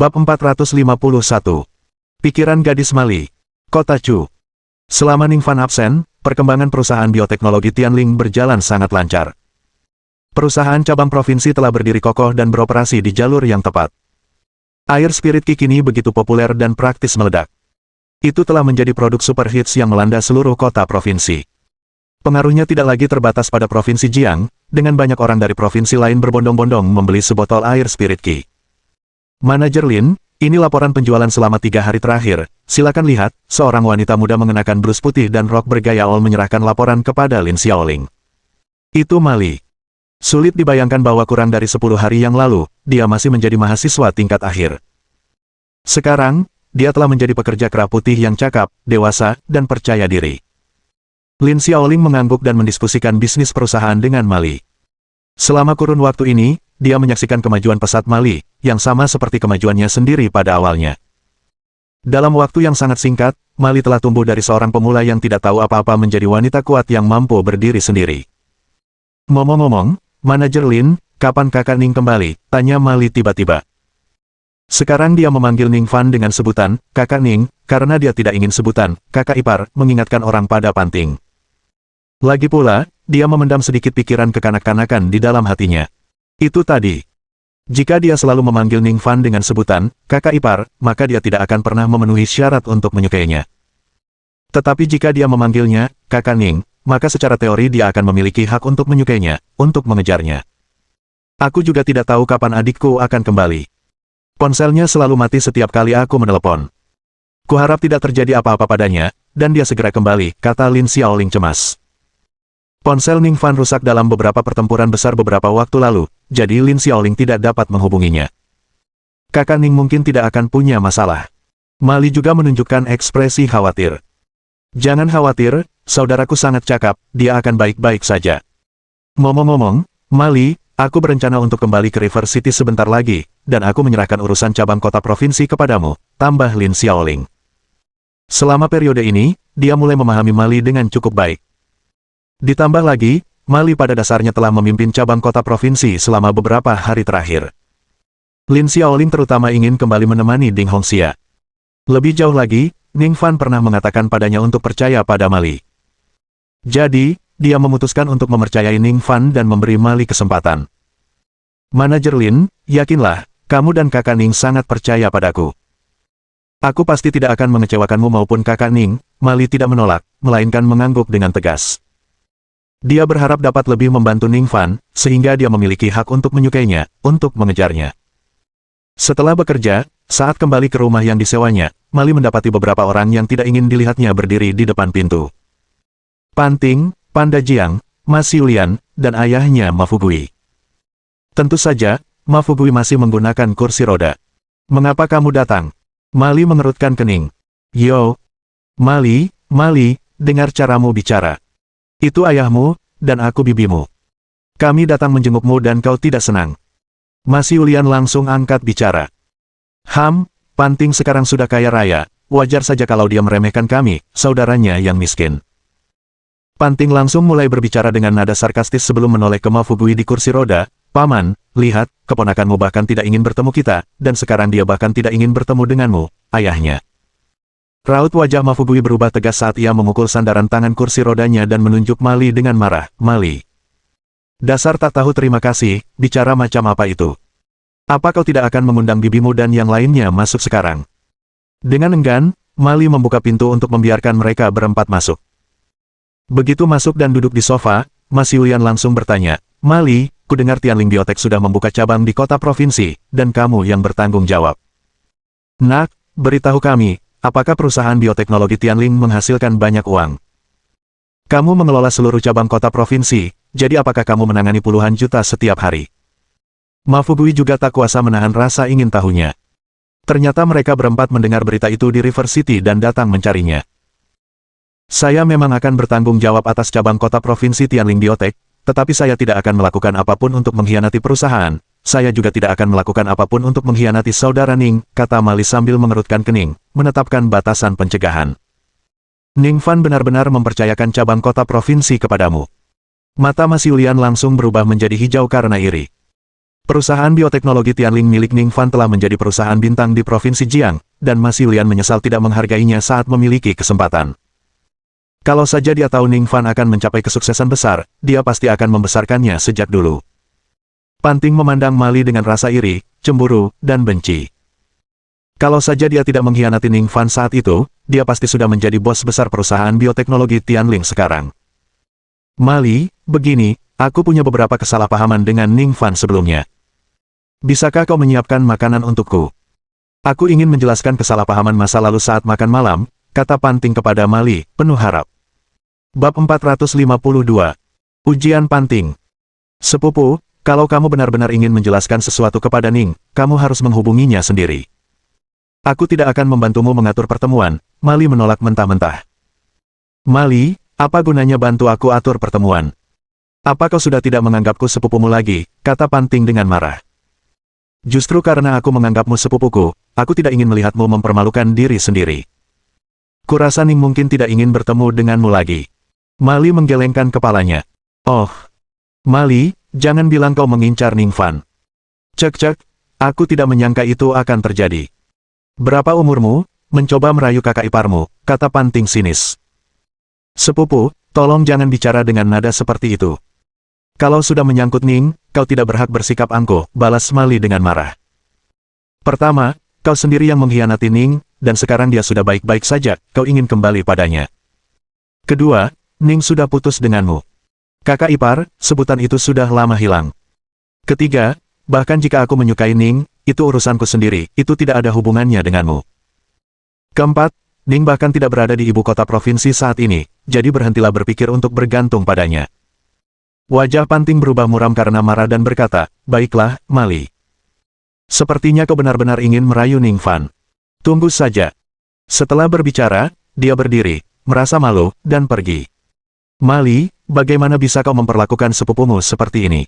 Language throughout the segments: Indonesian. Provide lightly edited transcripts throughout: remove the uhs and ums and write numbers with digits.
Bab 451. Pikiran Gadis Mali. Kota Chu. Selama Ning Fan absen, perkembangan perusahaan bioteknologi Tianling berjalan sangat lancar. Perusahaan cabang provinsi telah berdiri kokoh dan beroperasi di jalur yang tepat. Air Spirit Ki kini begitu populer dan praktis meledak. Itu telah menjadi produk super hits yang melanda seluruh kota provinsi. Pengaruhnya tidak lagi terbatas pada provinsi Jiang, dengan banyak orang dari provinsi lain berbondong-bondong membeli sebotol air Spirit Ki. Manajer Lin, ini laporan penjualan selama 3 hari terakhir. Silakan lihat, seorang wanita muda mengenakan blus putih dan rok bergaya old menyerahkan laporan kepada Lin Xiaoling. Itu Mali. Sulit dibayangkan bahwa kurang dari 10 hari yang lalu, dia masih menjadi mahasiswa tingkat akhir. Sekarang, dia telah menjadi pekerja kera putih yang cakap, dewasa, dan percaya diri. Lin Xiaoling mengangguk dan mendiskusikan bisnis perusahaan dengan Mali. Selama kurun waktu ini, dia menyaksikan kemajuan pesat Mali, yang sama seperti kemajuannya sendiri pada awalnya. Dalam waktu yang sangat singkat, Mali telah tumbuh dari seorang pemula yang tidak tahu apa-apa menjadi wanita kuat yang mampu berdiri sendiri. Ngomong-ngomong, Manajer Lin, kapan kakak Ning kembali? Tanya Mali tiba-tiba. Sekarang dia memanggil Ning Fan dengan sebutan, kakak Ning, karena dia tidak ingin sebutan, kakak ipar, mengingatkan orang pada Panting. Lagi pula, dia memendam sedikit pikiran kekanak-kanakan di dalam hatinya. Itu tadi. Jika dia selalu memanggil Ning Fan dengan sebutan, kakak ipar, maka dia tidak akan pernah memenuhi syarat untuk menyukainya. Tetapi jika dia memanggilnya, kakak Ning, maka secara teori dia akan memiliki hak untuk menyukainya, untuk mengejarnya. Aku juga tidak tahu kapan adikku akan kembali. Ponselnya selalu mati setiap kali aku menelepon. Kuharap tidak terjadi apa-apa padanya, dan dia segera kembali, kata Lin Xiaoling cemas. Ponsel Ning Fan rusak dalam beberapa pertempuran besar beberapa waktu lalu, jadi Lin Xiaoling tidak dapat menghubunginya. Kakak Ning mungkin tidak akan punya masalah. Mali juga menunjukkan ekspresi khawatir. Jangan khawatir, saudaraku sangat cakap, dia akan baik-baik saja. Ngomong-ngomong, Mali, aku berencana untuk kembali ke River City sebentar lagi, dan aku menyerahkan urusan cabang kota provinsi kepadamu, tambah Lin Xiaoling. Selama periode ini, dia mulai memahami Mali dengan cukup baik. Ditambah lagi, Mali pada dasarnya telah memimpin cabang kota provinsi selama beberapa hari terakhir. Lin Xiaoling terutama ingin kembali menemani Ding Hongxia. Lebih jauh lagi, Ning Fan pernah mengatakan padanya untuk percaya pada Mali. Jadi, dia memutuskan untuk mempercayai Ning Fan dan memberi Mali kesempatan. Manajer Lin, yakinlah, kamu dan kakak Ning sangat percaya padaku. Aku pasti tidak akan mengecewakanmu maupun kakak Ning. Mali tidak menolak, melainkan mengangguk dengan tegas. Dia berharap dapat lebih membantu Ning Fan, sehingga dia memiliki hak untuk menyukainya, untuk mengejarnya. Setelah bekerja, saat kembali ke rumah yang disewanya, Mali mendapati beberapa orang yang tidak ingin dilihatnya berdiri di depan pintu. Panting, Panda Jiang, Ma Xiulian, dan ayahnya Ma Fugui. Tentu saja, Ma Fugui masih menggunakan kursi roda. Mengapa kamu datang? Mali mengerutkan kening. Yo, Mali, dengar caramu bicara. Itu ayahmu, dan aku bibimu. Kami datang menjengukmu dan kau tidak senang. Ma Xiulian langsung angkat bicara. Panting sekarang sudah kaya raya, wajar saja kalau dia meremehkan kami, saudaranya yang miskin. Panting langsung mulai berbicara dengan nada sarkastis sebelum menoleh ke Ma Fugui di kursi roda. Paman, lihat, keponakanmu bahkan tidak ingin bertemu kita, dan sekarang dia bahkan tidak ingin bertemu denganmu, ayahnya. Raut wajah Ma Fugui berubah tegas saat ia memukul sandaran tangan kursi rodanya dan menunjuk Mali dengan marah. Mali. Dasar tak tahu terima kasih, bicara macam apa itu? Apa kau tidak akan mengundang bibimu dan yang lainnya masuk sekarang? Dengan enggan, Mali membuka pintu untuk membiarkan mereka berempat masuk. Begitu masuk dan duduk di sofa, Ma Xiulian langsung bertanya, Mali, kudengar Tianling Biotech sudah membuka cabang di kota provinsi, dan kamu yang bertanggung jawab. Nak, beritahu kami, apakah perusahaan bioteknologi Tianling menghasilkan banyak uang? Kamu mengelola seluruh cabang kota provinsi, jadi apakah kamu menangani puluhan juta setiap hari? Ma Fugui juga tak kuasa menahan rasa ingin tahunya. Ternyata mereka berempat mendengar berita itu di River City dan datang mencarinya. Saya memang akan bertanggung jawab atas cabang kota provinsi Tianling Biotech, tetapi saya tidak akan melakukan apapun untuk mengkhianati perusahaan. Saya juga tidak akan melakukan apapun untuk mengkhianati saudara Ning, kata Mali sambil mengerutkan kening, menetapkan batasan pencegahan. Ning Fan benar-benar mempercayakan cabang kota provinsi kepadamu. Mata Ma Xiulian langsung berubah menjadi hijau karena iri. Perusahaan bioteknologi Tianling milik Ning Fan telah menjadi perusahaan bintang di Provinsi Jiang, dan Ma Xiulian menyesal tidak menghargainya saat memiliki kesempatan. Kalau saja dia tahu Ning Fan akan mencapai kesuksesan besar, dia pasti akan membesarkannya sejak dulu. Pan Ting memandang Ma Li dengan rasa iri, cemburu, dan benci. Kalau saja dia tidak mengkhianati Ning Fan saat itu, dia pasti sudah menjadi bos besar perusahaan bioteknologi Tianling sekarang. Ma Li, begini, aku punya beberapa kesalahpahaman dengan Ning Fan sebelumnya. Bisakah kau menyiapkan makanan untukku? Aku ingin menjelaskan kesalahpahaman masa lalu saat makan malam, kata Pan Ting kepada Ma Li, penuh harap. Bab 452. Ujian Pan Ting. Sepupu, kalau kamu benar-benar ingin menjelaskan sesuatu kepada Ning, kamu harus menghubunginya sendiri. Aku tidak akan membantumu mengatur pertemuan, Ma Li menolak mentah-mentah. Ma Li, apa gunanya bantu aku atur pertemuan? Apa kau sudah tidak menganggapku sepupumu lagi, kata Pan Ting dengan marah. Justru karena aku menganggapmu sepupuku, aku tidak ingin melihatmu mempermalukan diri sendiri. Kurasa Ning mungkin tidak ingin bertemu denganmu lagi. Ma Li menggelengkan kepalanya. Oh, Ma Li, jangan bilang kau mengincar Ning Fan. Cek, aku tidak menyangka itu akan terjadi. Berapa umurmu? Mencoba merayu kakak iparmu, kata Pan Ting sinis. Sepupu, tolong jangan bicara dengan nada seperti itu. Kalau sudah menyangkut Ning, kau tidak berhak bersikap angkuh, balas Ma Li dengan marah. Pertama, kau sendiri yang mengkhianati Ning, dan sekarang dia sudah baik-baik saja, kau ingin kembali padanya. Kedua, Ning sudah putus denganmu. Kakak ipar, sebutan itu sudah lama hilang. Ketiga, bahkan jika aku menyukai Ning, itu urusanku sendiri, itu tidak ada hubungannya denganmu. Keempat, Ning bahkan tidak berada di ibu kota provinsi saat ini, jadi berhentilah berpikir untuk bergantung padanya. Wajah Pan Ting berubah muram karena marah dan berkata, baiklah, Ma Li. Sepertinya kau benar-benar ingin merayu Ning Fan. Tunggu saja. Setelah berbicara, dia berdiri, merasa malu, dan pergi. Ma Li, bagaimana bisa kau memperlakukan sepupumu seperti ini?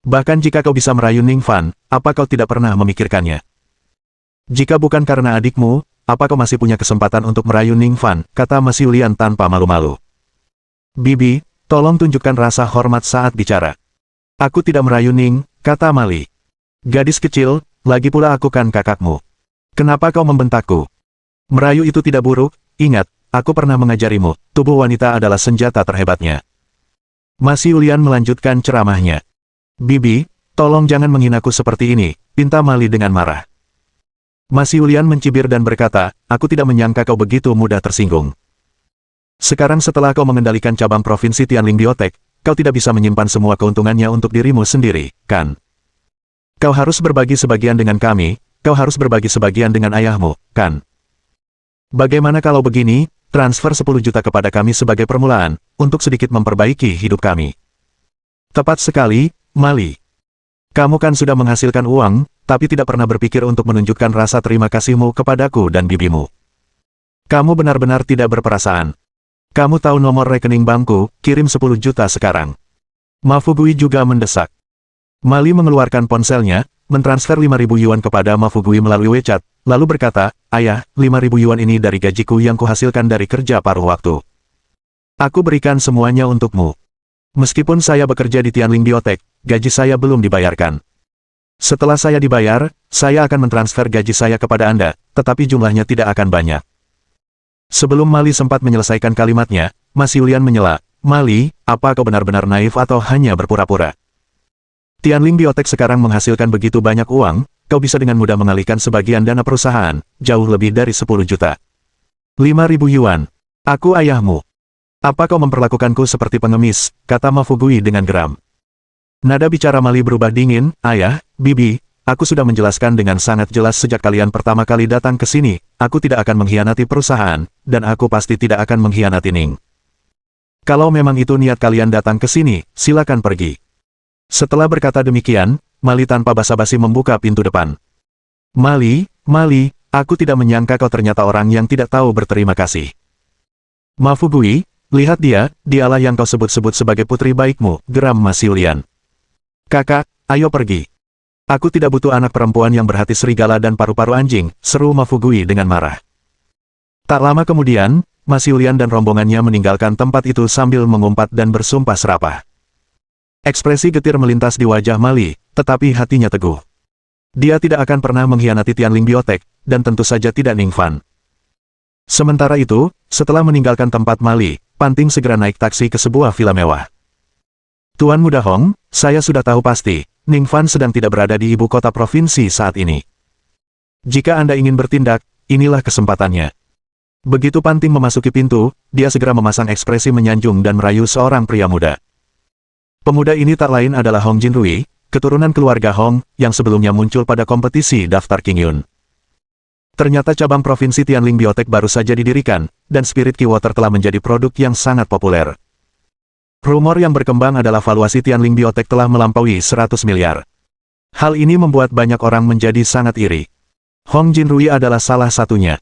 Bahkan jika kau bisa merayu Ning Fan, apa kau tidak pernah memikirkannya? Jika bukan karena adikmu, apa kau masih punya kesempatan untuk merayu Ning Fan, kata Ma Xiulian tanpa malu-malu. Bibi, tolong tunjukkan rasa hormat saat bicara. Aku tidak merayu Ning, kata Ma Li. Gadis kecil, lagi pula aku kan kakakmu. Kenapa kau membentakku? Merayu itu tidak buruk, ingat, aku pernah mengajarimu, tubuh wanita adalah senjata terhebatnya. Ma Xiulian melanjutkan ceramahnya. Bibi, tolong jangan menghinaku seperti ini, pinta Ma Li dengan marah. Ma Xiulian mencibir dan berkata, aku tidak menyangka kau begitu mudah tersinggung. Sekarang setelah kau mengendalikan cabang provinsi Tianling Biotech, kau tidak bisa menyimpan semua keuntungannya untuk dirimu sendiri, kan? Kau harus berbagi sebagian dengan kami, kau harus berbagi sebagian dengan ayahmu, kan? Bagaimana kalau begini, transfer 10 juta kepada kami sebagai permulaan, untuk sedikit memperbaiki hidup kami. Tepat sekali, Ma Li. Kamu kan sudah menghasilkan uang, tapi tidak pernah berpikir untuk menunjukkan rasa terima kasihmu kepadaku dan bibimu. Kamu benar-benar tidak berperasaan. Kamu tahu nomor rekening bankku, kirim 10 juta sekarang. Ma Fugui juga mendesak. Ma Li mengeluarkan ponselnya, mentransfer 5.000 yuan kepada Ma Fugui melalui WeChat, lalu berkata, ayah, 5.000 yuan ini dari gajiku yang kuhasilkan dari kerja paruh waktu. Aku berikan semuanya untukmu. Meskipun saya bekerja di Tianling Biotech, gaji saya belum dibayarkan. Setelah saya dibayar, saya akan mentransfer gaji saya kepada Anda, tetapi jumlahnya tidak akan banyak. Sebelum Ma Li sempat menyelesaikan kalimatnya, Ma Xiulian menyela, Ma Li, apa kau benar-benar naif atau hanya berpura-pura? Tianling Biotech sekarang menghasilkan begitu banyak uang, kau bisa dengan mudah mengalihkan sebagian dana perusahaan, jauh lebih dari 10 juta. 5.000 yuan. Aku ayahmu. Apa kau memperlakukanku seperti pengemis, kata Ma Fugui dengan geram. Nada bicara Ma Li berubah dingin, ayah, bibi, aku sudah menjelaskan dengan sangat jelas sejak kalian pertama kali datang ke sini, aku tidak akan mengkhianati perusahaan, dan aku pasti tidak akan mengkhianati Ning. Kalau memang itu niat kalian datang ke sini, silakan pergi. Setelah berkata demikian, Ma Li tanpa basa-basi membuka pintu depan. Ma Li, aku tidak menyangka kau ternyata orang yang tidak tahu berterima kasih. Ma Fugui, lihat dialah yang kau sebut-sebut sebagai putri baikmu, geram Ma Xiulian. Kakak, ayo pergi. Aku tidak butuh anak perempuan yang berhati serigala dan paru-paru anjing, seru Ma Fugui dengan marah. Tak lama kemudian, Ma Xiulian dan rombongannya meninggalkan tempat itu sambil mengumpat dan bersumpah serapah. Ekspresi getir melintas di wajah Ma Li, tetapi hatinya teguh. Dia tidak akan pernah mengkhianati Tianling Biotech, dan tentu saja tidak Ning Fan. Sementara itu, setelah meninggalkan tempat Mali, Panting segera naik taksi ke sebuah villa mewah. Tuan Muda Hong, saya sudah tahu pasti, Ning Fan sedang tidak berada di ibu kota provinsi saat ini. Jika Anda ingin bertindak, inilah kesempatannya. Begitu Panting memasuki pintu, dia segera memasang ekspresi menyanjung dan merayu seorang pria muda. Pemuda ini tak lain adalah Hong Jinrui, keturunan keluarga Hong, yang sebelumnya muncul pada kompetisi daftar King Yun. Ternyata cabang provinsi Tianling Biotech baru saja didirikan, dan Spirit Key Water telah menjadi produk yang sangat populer. Rumor yang berkembang adalah valuasi Tianling Biotech telah melampaui 100 miliar. Hal ini membuat banyak orang menjadi sangat iri. Hong Jinrui adalah salah satunya.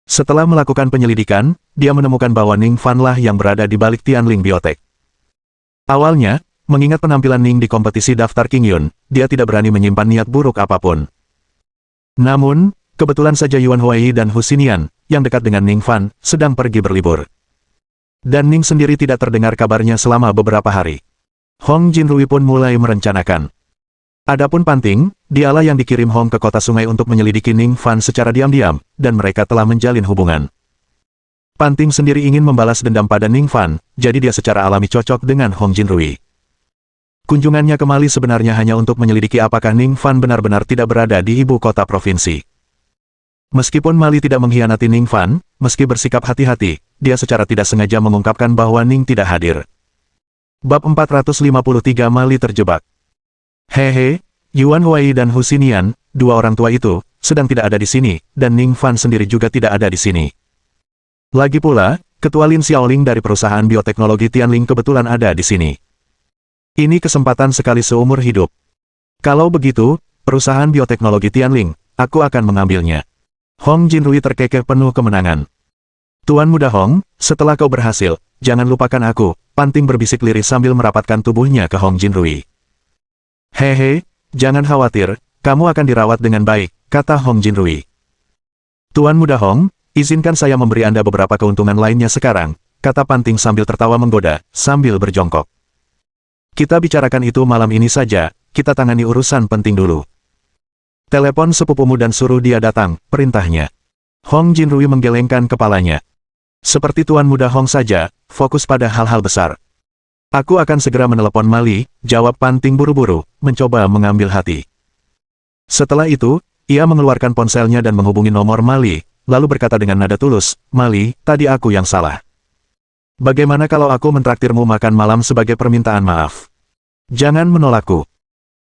Setelah melakukan penyelidikan, dia menemukan bahwa Ning Fan lah yang berada di balik Tianling Biotech. Awalnya, mengingat penampilan Ning di kompetisi daftar King Yun, dia tidak berani menyimpan niat buruk apapun. Namun, kebetulan saja Yuan Huai dan Hu Xinian, yang dekat dengan Ning Fan, sedang pergi berlibur. Dan Ning sendiri tidak terdengar kabarnya selama beberapa hari. Hong Jinrui pun mulai merencanakan. Adapun Panting, dialah yang dikirim Hong ke kota sungai untuk menyelidiki Ning Fan secara diam-diam, dan mereka telah menjalin hubungan. Panting sendiri ingin membalas dendam pada Ning Fan, jadi dia secara alami cocok dengan Hong Jinrui. Kunjungannya ke Mali sebenarnya hanya untuk menyelidiki apakah Ning Fan benar-benar tidak berada di ibu kota provinsi. Meskipun Mali tidak mengkhianati Ning Fan, meski bersikap hati-hati, dia secara tidak sengaja mengungkapkan bahwa Ning tidak hadir. Bab 453 Mali terjebak. Hehe, Yuan Huai dan Hu Xinian, dua orang tua itu, sedang tidak ada di sini, dan Ning Fan sendiri juga tidak ada di sini. Lagi pula, Ketua Lin Xiaoling dari perusahaan bioteknologi Tianling kebetulan ada di sini. Ini kesempatan sekali seumur hidup. Kalau begitu, perusahaan bioteknologi Tianling, aku akan mengambilnya. Hong Jinrui terkekeh penuh kemenangan. Tuan Muda Hong, setelah kau berhasil, jangan lupakan aku, Panting berbisik lirih sambil merapatkan tubuhnya ke Hong Jinrui. Hehe, jangan khawatir, kamu akan dirawat dengan baik, kata Hong Jinrui. Tuan Muda Hong, izinkan saya memberi Anda beberapa keuntungan lainnya sekarang, kata Panting sambil tertawa menggoda, sambil berjongkok. Kita bicarakan itu malam ini saja, kita tangani urusan penting dulu. Telepon sepupumu dan suruh dia datang, perintahnya. Hong Jinrui menggelengkan kepalanya. Seperti Tuan Muda Hong saja, fokus pada hal-hal besar. Aku akan segera menelepon Mali, jawab Panting buru-buru, mencoba mengambil hati. Setelah itu, ia mengeluarkan ponselnya dan menghubungi nomor Mali, lalu berkata dengan nada tulus, Mali, tadi aku yang salah. Bagaimana kalau aku mentraktirmu makan malam sebagai permintaan maaf? Jangan menolakku.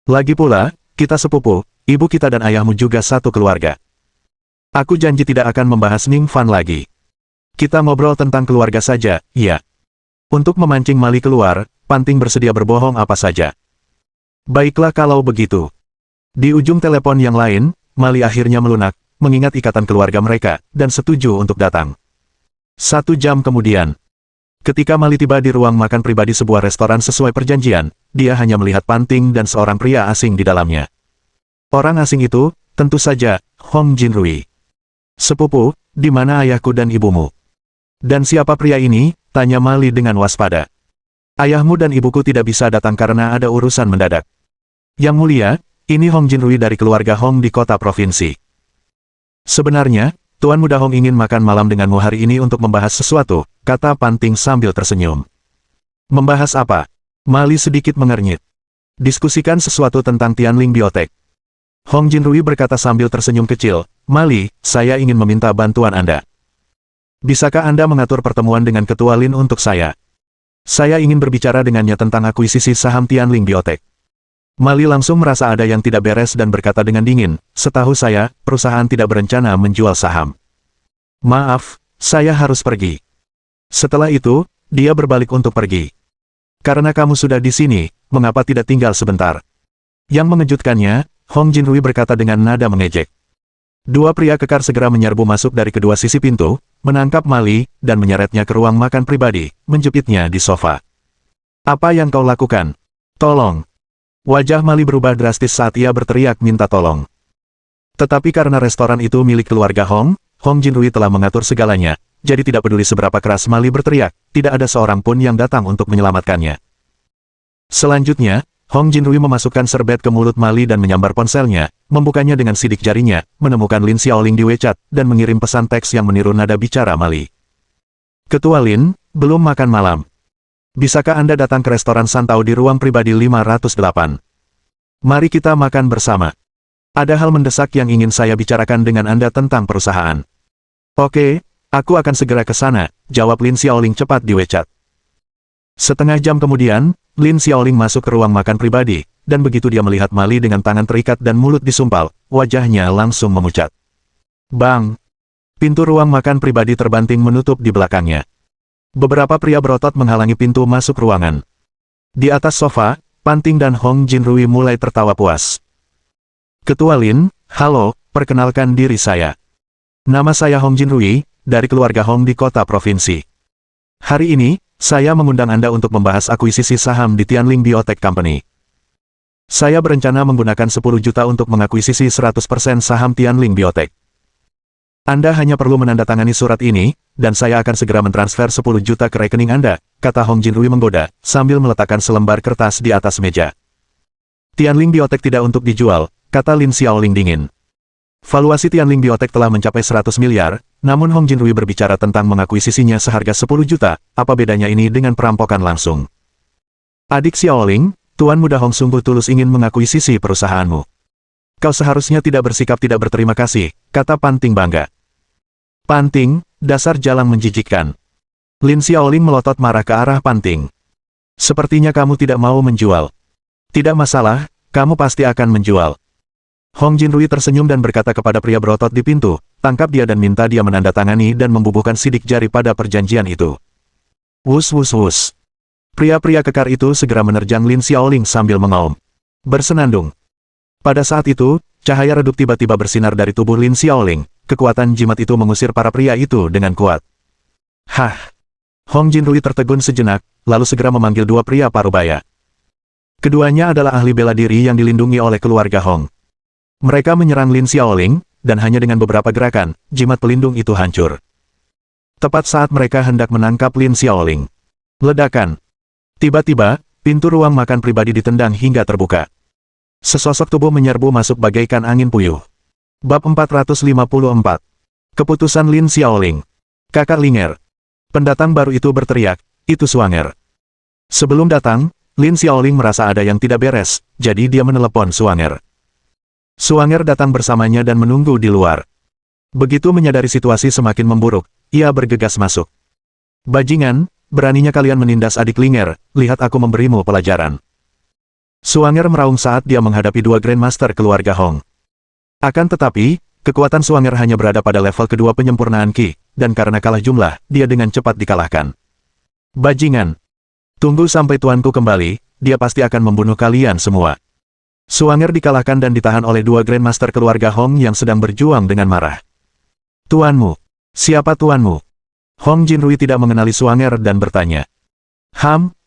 Lagi pula, kita sepupu, ibu kita dan ayahmu juga satu keluarga. Aku janji tidak akan membahas Ning Fan lagi. Kita ngobrol tentang keluarga saja, iya. Untuk memancing Mali keluar, Panting bersedia berbohong apa saja. Baiklah kalau begitu. Di ujung telepon yang lain, Mali akhirnya melunak, mengingat ikatan keluarga mereka, dan setuju untuk datang. 1 jam kemudian, ketika Mali tiba di ruang makan pribadi sebuah restoran sesuai perjanjian, dia hanya melihat Panting dan seorang pria asing di dalamnya. Orang asing itu, tentu saja, Hong Jinrui. Sepupu, di mana ayahku dan ibumu? Dan siapa pria ini? Tanya Mali dengan waspada. Ayahmu dan ibuku tidak bisa datang karena ada urusan mendadak. Yang mulia, ini Hong Jinrui dari keluarga Hong di kota provinsi. Sebenarnya, Tuan Muda Hong ingin makan malam denganmu hari ini untuk membahas sesuatu, kata Panting sambil tersenyum. Membahas apa? Mali sedikit mengernyit. Diskusikan sesuatu tentang Tianling Biotech. Hong Jinrui berkata sambil tersenyum kecil, Mali, saya ingin meminta bantuan Anda. Bisakah Anda mengatur pertemuan dengan Ketua Lin untuk saya? Saya ingin berbicara dengannya tentang akuisisi saham Tianling Biotech. Mali langsung merasa ada yang tidak beres dan berkata dengan dingin, setahu saya, perusahaan tidak berencana menjual saham. Maaf, saya harus pergi. Setelah itu, dia berbalik untuk pergi. Karena kamu sudah di sini, mengapa tidak tinggal sebentar? Yang mengejutkannya, Hong Jinrui berkata dengan nada mengejek. Dua pria kekar segera menyerbu masuk dari kedua sisi pintu, menangkap Mali, dan menyeretnya ke ruang makan pribadi, menjepitnya di sofa. Apa yang kau lakukan? Tolong. Wajah Mali berubah drastis saat ia berteriak minta tolong. Tetapi karena restoran itu milik keluarga Hong, Hong Jinrui telah mengatur segalanya, jadi tidak peduli seberapa keras Mali berteriak, tidak ada seorang pun yang datang untuk menyelamatkannya. Selanjutnya, Hong Jinrui memasukkan serbet ke mulut Mali dan menyambar ponselnya, membukanya dengan sidik jarinya, menemukan Lin Xiaoling di WeChat, dan mengirim pesan teks yang meniru nada bicara Mali. Ketua Lin, belum makan malam. Bisakah Anda datang ke restoran Santau di ruang pribadi 508? Mari kita makan bersama. Ada hal mendesak yang ingin saya bicarakan dengan Anda tentang perusahaan. Oke, aku akan segera ke sana, jawab Lin Xiaoling cepat di WeChat. Setengah jam kemudian, Lin Xiaoling masuk ke ruang makan pribadi, dan begitu dia melihat Mali dengan tangan terikat dan mulut disumpal, wajahnya langsung memucat. Bang! Pintu ruang makan pribadi terbanting menutup di belakangnya. Beberapa pria berotot menghalangi pintu masuk ruangan. Di atas sofa, Panting dan Hong Jinrui mulai tertawa puas. Ketua Lin, halo, perkenalkan diri saya. Nama saya Hong Jinrui, dari keluarga Hong di kota provinsi. Hari ini, saya mengundang Anda untuk membahas akuisisi saham di Tianling Biotech Company. Saya berencana menggunakan 10 juta untuk mengakuisisi 100% saham Tianling Biotech. Anda hanya perlu menandatangani surat ini, dan saya akan segera mentransfer 10 juta ke rekening Anda, kata Hong Jinrui menggoda, sambil meletakkan selembar kertas di atas meja. Tianling Biotech tidak untuk dijual, kata Lin Xiaoling dingin. Valuasi Tianling Biotech telah mencapai 100 miliar, namun Hong Jinrui berbicara tentang mengakuisisinya seharga 10 juta, apa bedanya ini dengan perampokan langsung? Adik Xiaoling, Tuan Muda Hong sungguh tulus ingin mengakuisisi perusahaanmu. Kau seharusnya tidak bersikap tidak berterima kasih, kata Panting bangga. Panting, dasar jalang menjijikkan. Lin Xiaoling melotot marah ke arah Panting. Sepertinya kamu tidak mau menjual. Tidak masalah, kamu pasti akan menjual. Hong Jinrui tersenyum dan berkata kepada pria berotot di pintu, tangkap dia dan minta dia menandatangani dan membubuhkan sidik jari pada perjanjian itu. Wus wus wus. Pria-pria kekar itu segera menerjang Lin Xiaoling sambil mengaum. Bersenandung. Pada saat itu, cahaya redup tiba-tiba bersinar dari tubuh Lin Xiaoling, kekuatan jimat itu mengusir para pria itu dengan kuat. Hah! Hong Jinrui tertegun sejenak, lalu segera memanggil dua pria parubaya. Keduanya adalah ahli bela diri yang dilindungi oleh keluarga Hong. Mereka menyerang Lin Xiaoling, dan hanya dengan beberapa gerakan, jimat pelindung itu hancur. Tepat saat mereka hendak menangkap Lin Xiaoling. Ledakan. Tiba-tiba, pintu ruang makan pribadi ditendang hingga terbuka. Sesosok tubuh menyerbu masuk bagaikan angin puyuh. Bab 454. Keputusan Lin Xiaoling. Kakak Linger. Pendatang baru itu berteriak, itu Suanger. Sebelum datang, Lin Xiaoling merasa ada yang tidak beres, jadi dia menelepon Suanger. Suanger datang bersamanya dan menunggu di luar. Begitu menyadari situasi semakin memburuk, ia bergegas masuk. Bajingan, beraninya kalian menindas adik Linger, lihat aku memberimu pelajaran. Suanger meraung saat dia menghadapi dua Grandmaster keluarga Hong. Akan tetapi, kekuatan Suanger hanya berada pada level kedua penyempurnaan Qi, dan karena kalah jumlah, dia dengan cepat dikalahkan. Bajingan! Tunggu sampai tuanku kembali, dia pasti akan membunuh kalian semua. Suanger dikalahkan dan ditahan oleh dua Grandmaster keluarga Hong yang sedang berjuang dengan marah. Tuanmu? Siapa tuanmu? Hong Jinrui tidak mengenali Suanger dan bertanya.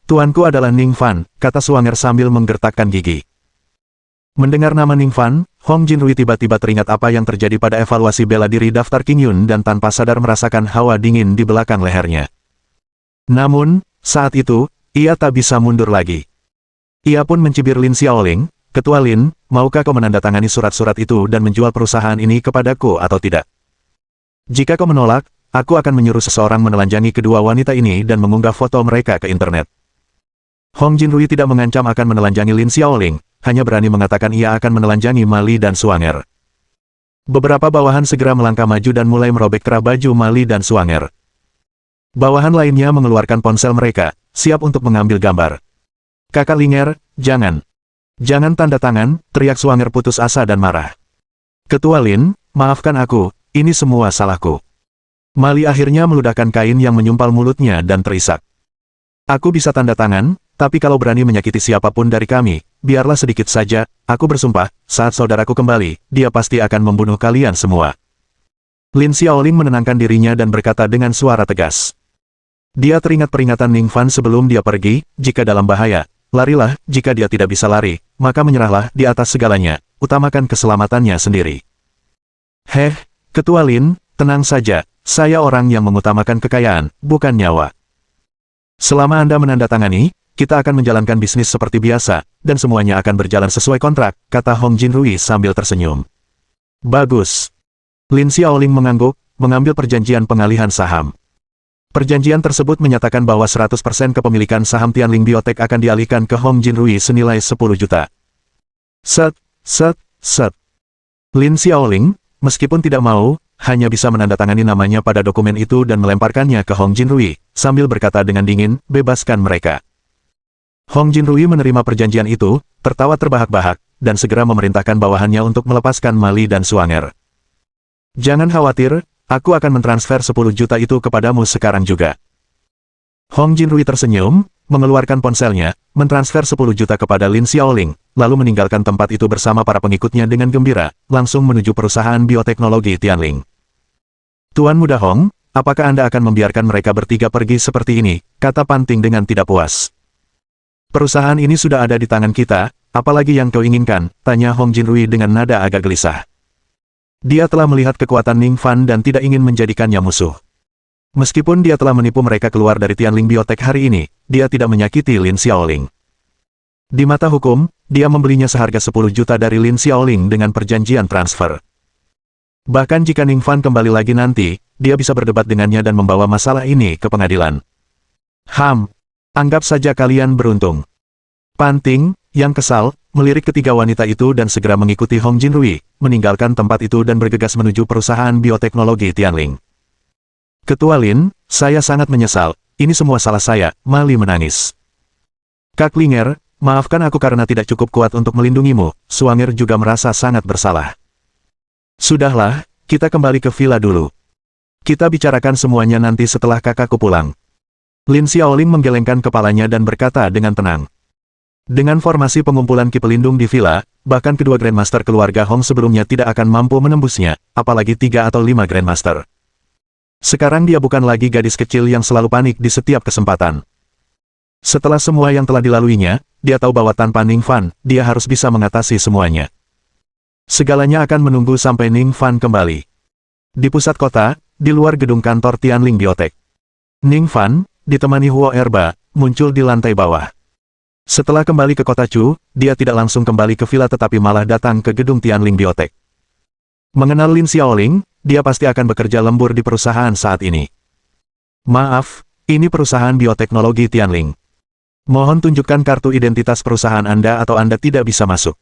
Tuanku adalah Ning Fan, kata Suanger sambil menggertakkan gigi. Mendengar nama Ning Fan, Hong Jinrui tiba-tiba teringat apa yang terjadi pada evaluasi bela diri daftar King Yun dan tanpa sadar merasakan hawa dingin di belakang lehernya. Namun, saat itu, ia tak bisa mundur lagi. Ia pun mencibir Lin Xiaoling, Ketua Lin, maukah kau menandatangani surat-surat itu dan menjual perusahaan ini kepadaku atau tidak? Jika kau menolak, aku akan menyuruh seseorang menelanjangi kedua wanita ini dan mengunggah foto mereka ke internet. Hong Jinrui tidak mengancam akan menelanjangi Lin Xiaoling, hanya berani mengatakan ia akan menelanjangi Mali dan Suanger. Beberapa bawahan segera melangkah maju dan mulai merobek kerah baju Mali dan Suanger. Bawahan lainnya mengeluarkan ponsel mereka, siap untuk mengambil gambar. Kakak Linger, jangan. Jangan tanda tangan, teriak Suanger putus asa dan marah. Ketua Lin, maafkan aku, ini semua salahku. Mali akhirnya meludahkan kain yang menyumpal mulutnya dan terisak. Aku bisa tanda tangan, tapi kalau berani menyakiti siapapun dari kami, biarlah sedikit saja, aku bersumpah, saat saudaraku kembali, dia pasti akan membunuh kalian semua. Lin Xiaoling menenangkan dirinya dan berkata dengan suara tegas. Dia teringat peringatan Ning Fan sebelum dia pergi, jika dalam bahaya, larilah, jika dia tidak bisa lari, maka menyerahlah di atas segalanya, utamakan keselamatannya sendiri. Ketua Lin, tenang saja, saya orang yang mengutamakan kekayaan, bukan nyawa. Selama Anda menandatangani, kita akan menjalankan bisnis seperti biasa, dan semuanya akan berjalan sesuai kontrak, kata Hong Jinrui sambil tersenyum. Bagus. Lin Xiaoling mengangguk, mengambil perjanjian pengalihan saham. Perjanjian tersebut menyatakan bahwa 100% kepemilikan saham Tianling Biotech akan dialihkan ke Hong Jinrui senilai 10 juta. Set. Lin Xiaoling, meskipun tidak mau, hanya bisa menandatangani namanya pada dokumen itu dan melemparkannya ke Hong Jinrui, sambil berkata dengan dingin, bebaskan mereka. Hong Jinrui menerima perjanjian itu, tertawa terbahak-bahak, dan segera memerintahkan bawahannya untuk melepaskan Mali dan Suanger. Jangan khawatir, aku akan mentransfer 10 juta itu kepadamu sekarang juga. Hong Jinrui tersenyum, mengeluarkan ponselnya, mentransfer 10 juta kepada Lin Xiaoling, lalu meninggalkan tempat itu bersama para pengikutnya dengan gembira, langsung menuju perusahaan bioteknologi Tianling. Tuan Muda Hong, apakah Anda akan membiarkan mereka bertiga pergi seperti ini, kata Pan Ting dengan tidak puas. Perusahaan ini sudah ada di tangan kita, apalagi yang kau inginkan, tanya Hong Jinrui dengan nada agak gelisah. Dia telah melihat kekuatan Ning Fan dan tidak ingin menjadikannya musuh. Meskipun dia telah menipu mereka keluar dari Tianling Biotech hari ini, dia tidak menyakiti Lin Xiaoling. Di mata hukum, dia membelinya seharga 10 juta dari Lin Xiaoling dengan perjanjian transfer. Bahkan jika Ning Fan kembali lagi nanti, dia bisa berdebat dengannya dan membawa masalah ini ke pengadilan. Anggap saja kalian beruntung. Pan Ting, yang kesal, melirik ketiga wanita itu dan segera mengikuti Hong Jinrui, meninggalkan tempat itu dan bergegas menuju perusahaan bioteknologi Tianling. Ketua Lin, saya sangat menyesal, ini semua salah saya, Mali menangis. Kak Linger, maafkan aku karena tidak cukup kuat untuk melindungimu, Suanger juga merasa sangat bersalah. Sudahlah, kita kembali ke villa dulu. Kita bicarakan semuanya nanti setelah kakakku pulang. Lin Xiaoling menggelengkan kepalanya dan berkata dengan tenang. Dengan formasi pengumpulan ki pelindung di villa, bahkan kedua Grandmaster keluarga Hong sebelumnya tidak akan mampu menembusnya, apalagi 3 atau 5 Grandmaster. Sekarang dia bukan lagi gadis kecil yang selalu panik di setiap kesempatan. Setelah semua yang telah dilaluinya, dia tahu bahwa tanpa Ning Fan, dia harus bisa mengatasi semuanya. Segalanya akan menunggu sampai Ning Fan kembali. Di pusat kota, di luar gedung kantor Tianling Biotech, Ning Fan, ditemani Huo Erba, muncul di lantai bawah. Setelah kembali ke kota Chu, dia tidak langsung kembali ke villa tetapi malah datang ke gedung Tianling Biotech. Mengenal Lin Xiaoling, dia pasti akan bekerja lembur di perusahaan saat ini. Maaf, ini perusahaan bioteknologi Tianling. Mohon tunjukkan kartu identitas perusahaan Anda atau Anda tidak bisa masuk.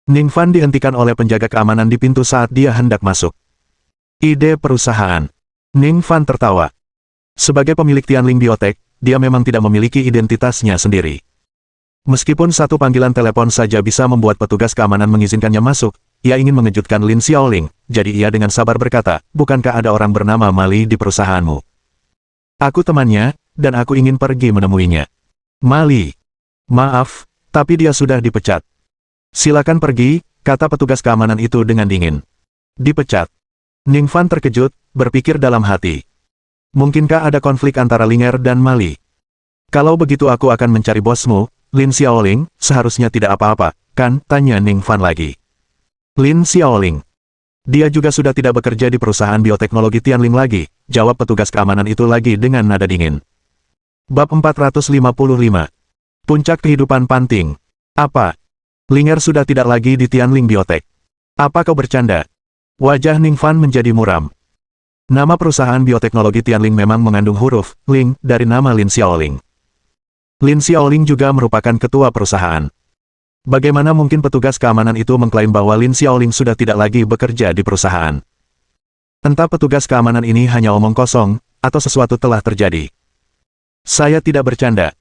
Ning Fan dihentikan oleh penjaga keamanan di pintu saat dia hendak masuk. Ide perusahaan. Ning Fan tertawa. Sebagai pemilik Tianling Biotech, dia memang tidak memiliki identitasnya sendiri. Meskipun satu panggilan telepon saja bisa membuat petugas keamanan mengizinkannya masuk, ia ingin mengejutkan Lin Xiaoling, jadi ia dengan sabar berkata, bukankah ada orang bernama Mali di perusahaanmu? Aku temannya, dan aku ingin pergi menemuinya. Mali. Maaf, tapi dia sudah dipecat. Silakan pergi, kata petugas keamanan itu dengan dingin. Dipecat. Ning Fan terkejut, berpikir dalam hati. Mungkinkah ada konflik antara Linger dan Mali? Kalau begitu aku akan mencari bosmu, Lin Xiaoling, seharusnya tidak apa-apa, kan? Tanya Ning Fan lagi. Lin Xiaoling. Dia juga sudah tidak bekerja di perusahaan bioteknologi Tianling lagi, jawab petugas keamanan itu lagi dengan nada dingin. Bab 455. Puncak kehidupan Pan Ting. Apa? Linger sudah tidak lagi di Tianling Biotech. Apa kau bercanda? Wajah Ning Fan menjadi muram. Nama perusahaan bioteknologi Tianling memang mengandung huruf Ling dari nama Lin Xiaoling. Lin Xiaoling juga merupakan ketua perusahaan. Bagaimana mungkin petugas keamanan itu mengklaim bahwa Lin Xiaoling sudah tidak lagi bekerja di perusahaan? Entah petugas keamanan ini hanya omong kosong, atau sesuatu telah terjadi. Saya tidak bercanda.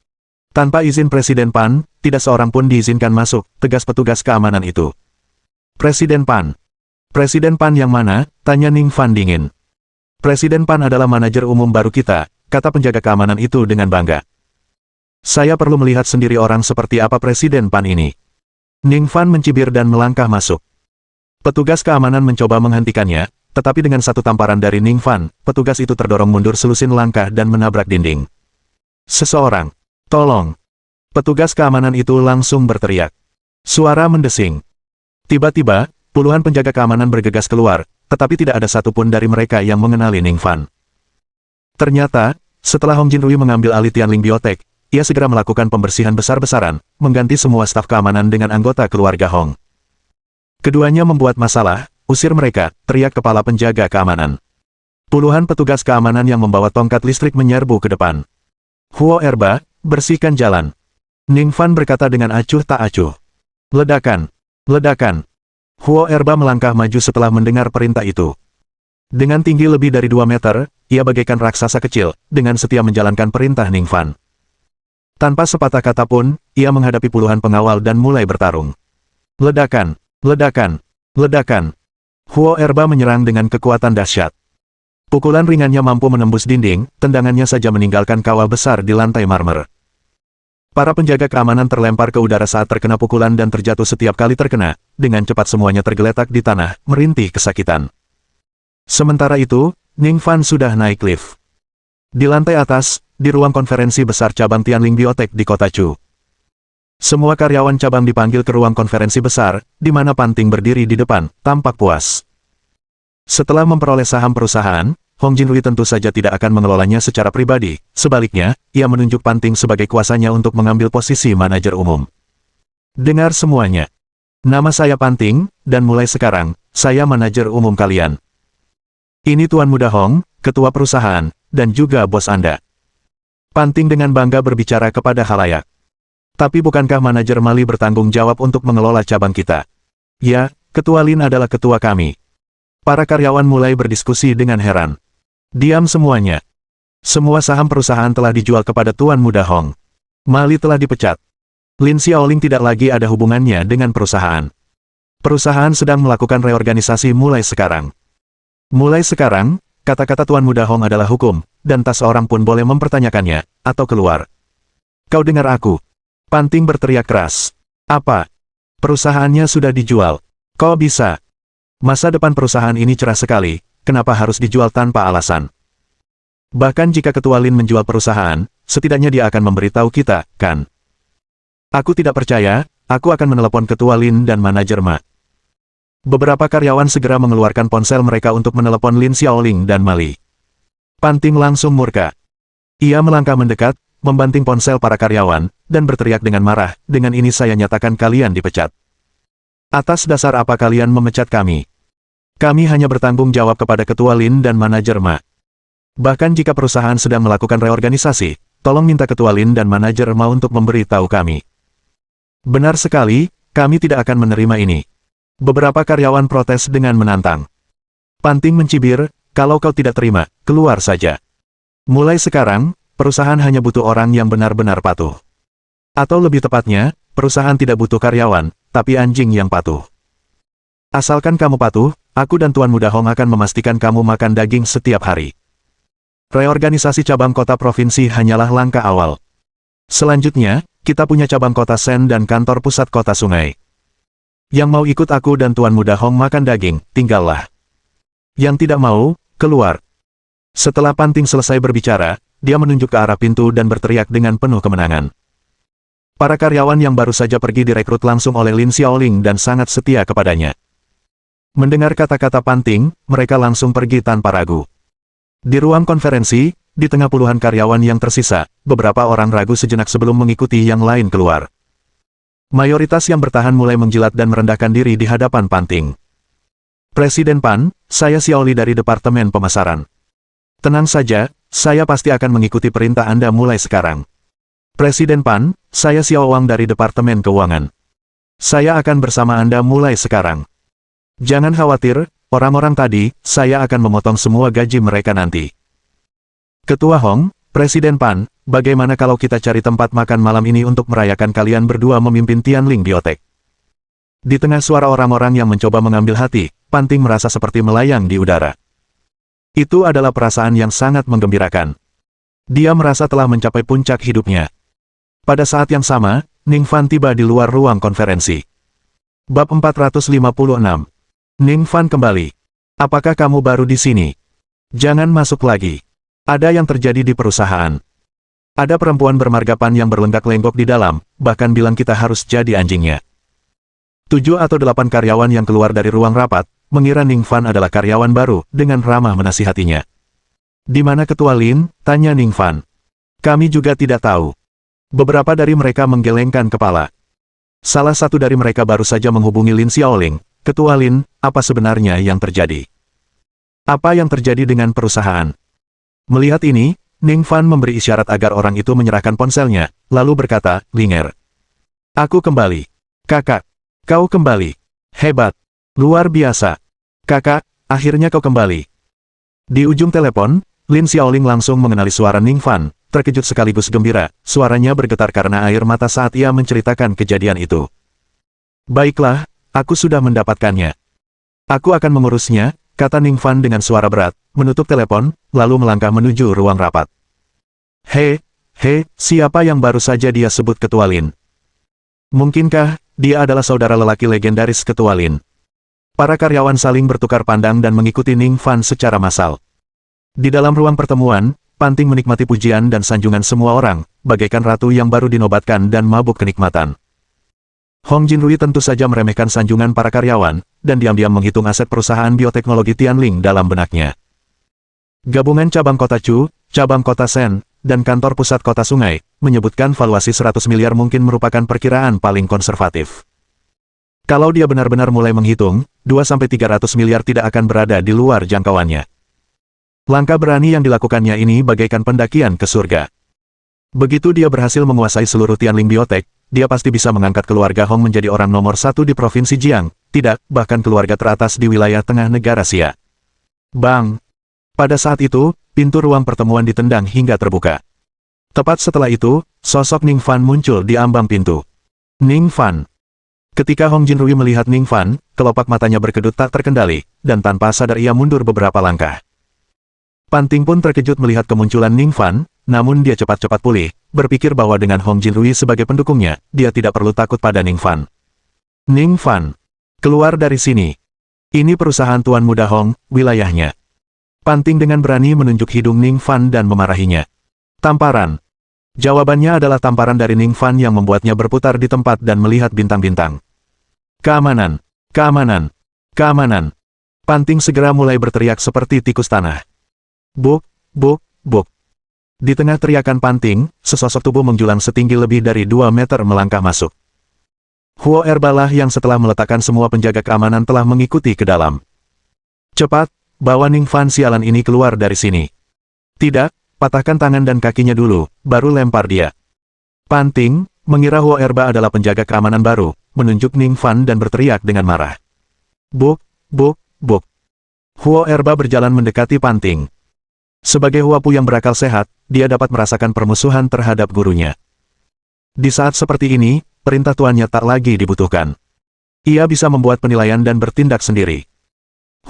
Tanpa izin Presiden Pan, tidak seorang pun diizinkan masuk, tegas petugas keamanan itu. Presiden Pan. Presiden Pan yang mana? Tanya Ning Fan dingin. Presiden Pan adalah manajer umum baru kita, kata penjaga keamanan itu dengan bangga. Saya perlu melihat sendiri orang seperti apa Presiden Pan ini. Ning Fan mencibir dan melangkah masuk. Petugas keamanan mencoba menghentikannya, tetapi dengan satu tamparan dari Ning Fan, petugas itu terdorong mundur selusin langkah dan menabrak dinding. Seseorang. Tolong. Petugas keamanan itu langsung berteriak. Suara mendesing. Tiba-tiba, puluhan penjaga keamanan bergegas keluar, tetapi tidak ada satupun dari mereka yang mengenali Ning Fan. Ternyata, setelah Hong Jinrui mengambil alih Tianling Biotech, ia segera melakukan pembersihan besar-besaran, mengganti semua staf keamanan dengan anggota keluarga Hong. Keduanya membuat masalah, usir mereka, teriak kepala penjaga keamanan. Puluhan petugas keamanan yang membawa tongkat listrik menyerbu ke depan. Huo Erba, bersihkan jalan. Ning Fan berkata dengan acuh tak acuh. Ledakan! Ledakan! Huo Erba melangkah maju setelah mendengar perintah itu. Dengan tinggi lebih dari 2 meter, ia bagaikan raksasa kecil, dengan setia menjalankan perintah Ning Fan. Tanpa sepatah kata pun, ia menghadapi puluhan pengawal dan mulai bertarung. Ledakan! Ledakan! Ledakan! Huo Erba menyerang dengan kekuatan dahsyat. Pukulan ringannya mampu menembus dinding, tendangannya saja meninggalkan kawah besar di lantai marmer. Para penjaga keamanan terlempar ke udara saat terkena pukulan dan terjatuh setiap kali terkena, dengan cepat semuanya tergeletak di tanah, merintih kesakitan. Sementara itu, Ning Fan sudah naik lift. Di lantai atas, di ruang konferensi besar cabang Tianling Biotech di kota Chu. Semua karyawan cabang dipanggil ke ruang konferensi besar, di mana Panting berdiri di depan, tampak puas. Setelah memperoleh saham perusahaan, Hong Jinrui tentu saja tidak akan mengelolanya secara pribadi, sebaliknya, ia menunjuk Panting sebagai kuasanya untuk mengambil posisi manajer umum. Dengar semuanya. Nama saya Panting, dan mulai sekarang, saya manajer umum kalian. Ini Tuan Muda Hong, ketua perusahaan, dan juga bos Anda. Panting dengan bangga berbicara kepada khalayak. Tapi bukankah manajer Mali bertanggung jawab untuk mengelola cabang kita? Ya, Ketua Lin adalah ketua kami. Para karyawan mulai berdiskusi dengan heran. Diam semuanya. Semua saham perusahaan telah dijual kepada Tuan Muda Hong. Mali telah dipecat. Lin Xiaoling tidak lagi ada hubungannya dengan perusahaan. Perusahaan sedang melakukan reorganisasi mulai sekarang. Mulai sekarang, kata-kata Tuan Muda Hong adalah hukum, dan tak seorang pun boleh mempertanyakannya, atau keluar. Kau dengar aku? Panting berteriak keras. Apa? Perusahaannya sudah dijual. Kok bisa? Masa depan perusahaan ini cerah sekali, kenapa harus dijual tanpa alasan? Bahkan jika Ketua Lin menjual perusahaan, setidaknya dia akan memberitahu kita, kan? Aku tidak percaya, aku akan menelepon Ketua Lin dan manajer Ma. Beberapa karyawan segera mengeluarkan ponsel mereka untuk menelepon Lin Xiaoling dan Mali. Panting langsung murka. Ia melangkah mendekat, membanting ponsel para karyawan, dan berteriak dengan marah, dengan ini saya nyatakan kalian dipecat. Atas dasar apa kalian memecat kami? Kami hanya bertanggung jawab kepada Ketua Lin dan manajer Ma. Bahkan jika perusahaan sedang melakukan reorganisasi, tolong minta Ketua Lin dan manajer Ma untuk memberitahu kami. Benar sekali, kami tidak akan menerima ini. Beberapa karyawan protes dengan menantang. Panting mencibir, kalau kau tidak terima, keluar saja. Mulai sekarang, perusahaan hanya butuh orang yang benar-benar patuh. Atau lebih tepatnya, perusahaan tidak butuh karyawan, tapi anjing yang patuh. Asalkan kamu patuh, aku dan Tuan Muda Hong akan memastikan kamu makan daging setiap hari. Reorganisasi cabang kota provinsi hanyalah langkah awal. Selanjutnya, kita punya cabang kota Sen dan kantor pusat kota Sungai. Yang mau ikut aku dan Tuan Muda Hong makan daging, tinggallah. Yang tidak mau, keluar. Setelah Panting selesai berbicara, dia menunjuk ke arah pintu dan berteriak dengan penuh kemenangan. Para karyawan yang baru saja pergi direkrut langsung oleh Lin Xiaoling dan sangat setia kepadanya. Mendengar kata-kata Panting, mereka langsung pergi tanpa ragu. Di ruang konferensi, di tengah puluhan karyawan yang tersisa, beberapa orang ragu sejenak sebelum mengikuti yang lain keluar. Mayoritas yang bertahan mulai menjilat dan merendahkan diri di hadapan Panting. Presiden Pan, saya Xiaoli dari Departemen Pemasaran. Tenang saja, saya pasti akan mengikuti perintah Anda mulai sekarang. Presiden Pan, saya Xiao Wang dari Departemen Keuangan. Saya akan bersama Anda mulai sekarang. Jangan khawatir, orang-orang tadi, saya akan memotong semua gaji mereka nanti. Ketua Hong, Presiden Pan, bagaimana kalau kita cari tempat makan malam ini untuk merayakan kalian berdua memimpin Tianling Biotech? Di tengah suara orang-orang yang mencoba mengambil hati, Panting merasa seperti melayang di udara. Itu adalah perasaan yang sangat menggembirakan. Dia merasa telah mencapai puncak hidupnya. Pada saat yang sama, Ning Fan tiba di luar ruang konferensi. Bab 456. Ning Fan kembali. Apakah kamu baru di sini? Jangan masuk lagi. Ada yang terjadi di perusahaan. Ada perempuan bermargapan yang berlenggak-lenggok di dalam, bahkan bilang kita harus jadi anjingnya. 7 atau 8 karyawan yang keluar dari ruang rapat, mengira Ning Fan adalah karyawan baru, dengan ramah menasihatinya. Di mana Ketua Lin? Tanya Ning Fan. Kami juga tidak tahu. Beberapa dari mereka menggelengkan kepala. Salah satu dari mereka baru saja menghubungi Lin Xiaoling. Ketua Lin, apa sebenarnya yang terjadi? Apa yang terjadi dengan perusahaan? Melihat ini, Ning Fan memberi isyarat agar orang itu menyerahkan ponselnya, lalu berkata, Linger. Aku kembali. Kakak, kau kembali. Hebat. Luar biasa. Kakak, akhirnya kau kembali. Di ujung telepon, Lin Xiaoling langsung mengenali suara Ning Fan, terkejut sekaligus gembira, suaranya bergetar karena air mata saat ia menceritakan kejadian itu. Baiklah, aku sudah mendapatkannya. Aku akan mengurusnya, kata Ning Fan dengan suara berat, menutup telepon, lalu melangkah menuju ruang rapat. Siapa yang baru saja dia sebut Ketua Lin? Mungkinkah, dia adalah saudara lelaki legendaris Ketua Lin? Para karyawan saling bertukar pandang dan mengikuti Ning Fan secara massal. Di dalam ruang pertemuan, Panting menikmati pujian dan sanjungan semua orang, bagaikan ratu yang baru dinobatkan dan mabuk kenikmatan. Hong Jinrui tentu saja meremehkan sanjungan para karyawan, dan diam-diam menghitung aset perusahaan bioteknologi Tianling dalam benaknya. Gabungan cabang kota Chu, cabang kota Shen, dan kantor pusat kota Sungai, menyebutkan valuasi 100 miliar mungkin merupakan perkiraan paling konservatif. Kalau dia benar-benar mulai menghitung, 2-300 miliar tidak akan berada di luar jangkauannya. Langkah berani yang dilakukannya ini bagaikan pendakian ke surga. Begitu dia berhasil menguasai seluruh Tianling Biotek, dia pasti bisa mengangkat keluarga Hong menjadi orang nomor 1 di Provinsi Jiang, tidak, bahkan keluarga teratas di wilayah tengah negara Xia. Bang! Pada saat itu, pintu ruang pertemuan ditendang hingga terbuka. Tepat setelah itu, sosok Ning Fan muncul di ambang pintu. Ning Fan. Ketika Hong Jinrui melihat Ning Fan, kelopak matanya berkedut tak terkendali, dan tanpa sadar ia mundur beberapa langkah. Panting pun terkejut melihat kemunculan Ning Fan, namun dia cepat-cepat pulih, berpikir bahwa dengan Hong Jinrui sebagai pendukungnya, dia tidak perlu takut pada Ning Fan. Ning Fan, keluar dari sini. Ini perusahaan Tuan Muda Hong, wilayahnya. Panting dengan berani menunjuk hidung Ning Fan dan memarahinya. Tamparan. Jawabannya adalah tamparan dari Ning Fan yang membuatnya berputar di tempat dan melihat bintang-bintang. Keamanan, keamanan, keamanan. Panting segera mulai berteriak seperti tikus tanah. Buk, buk, buk. Di tengah teriakan Panting, sesosok tubuh menjulang setinggi lebih dari 2 meter melangkah masuk. Huo Erbalah yang setelah meletakkan semua penjaga keamanan telah mengikuti ke dalam. Cepat, bawa Ning Fan sialan ini keluar dari sini. Tidak, patahkan tangan dan kakinya dulu, baru lempar dia. Panting, mengira Huo Erba adalah penjaga keamanan baru, menunjuk Ning Fan dan berteriak dengan marah. Buk, buk, buk. Huo Erba berjalan mendekati Panting. Sebagai Huapu yang berakal sehat, dia dapat merasakan permusuhan terhadap gurunya. Di saat seperti ini, perintah tuannya tak lagi dibutuhkan. Ia bisa membuat penilaian dan bertindak sendiri.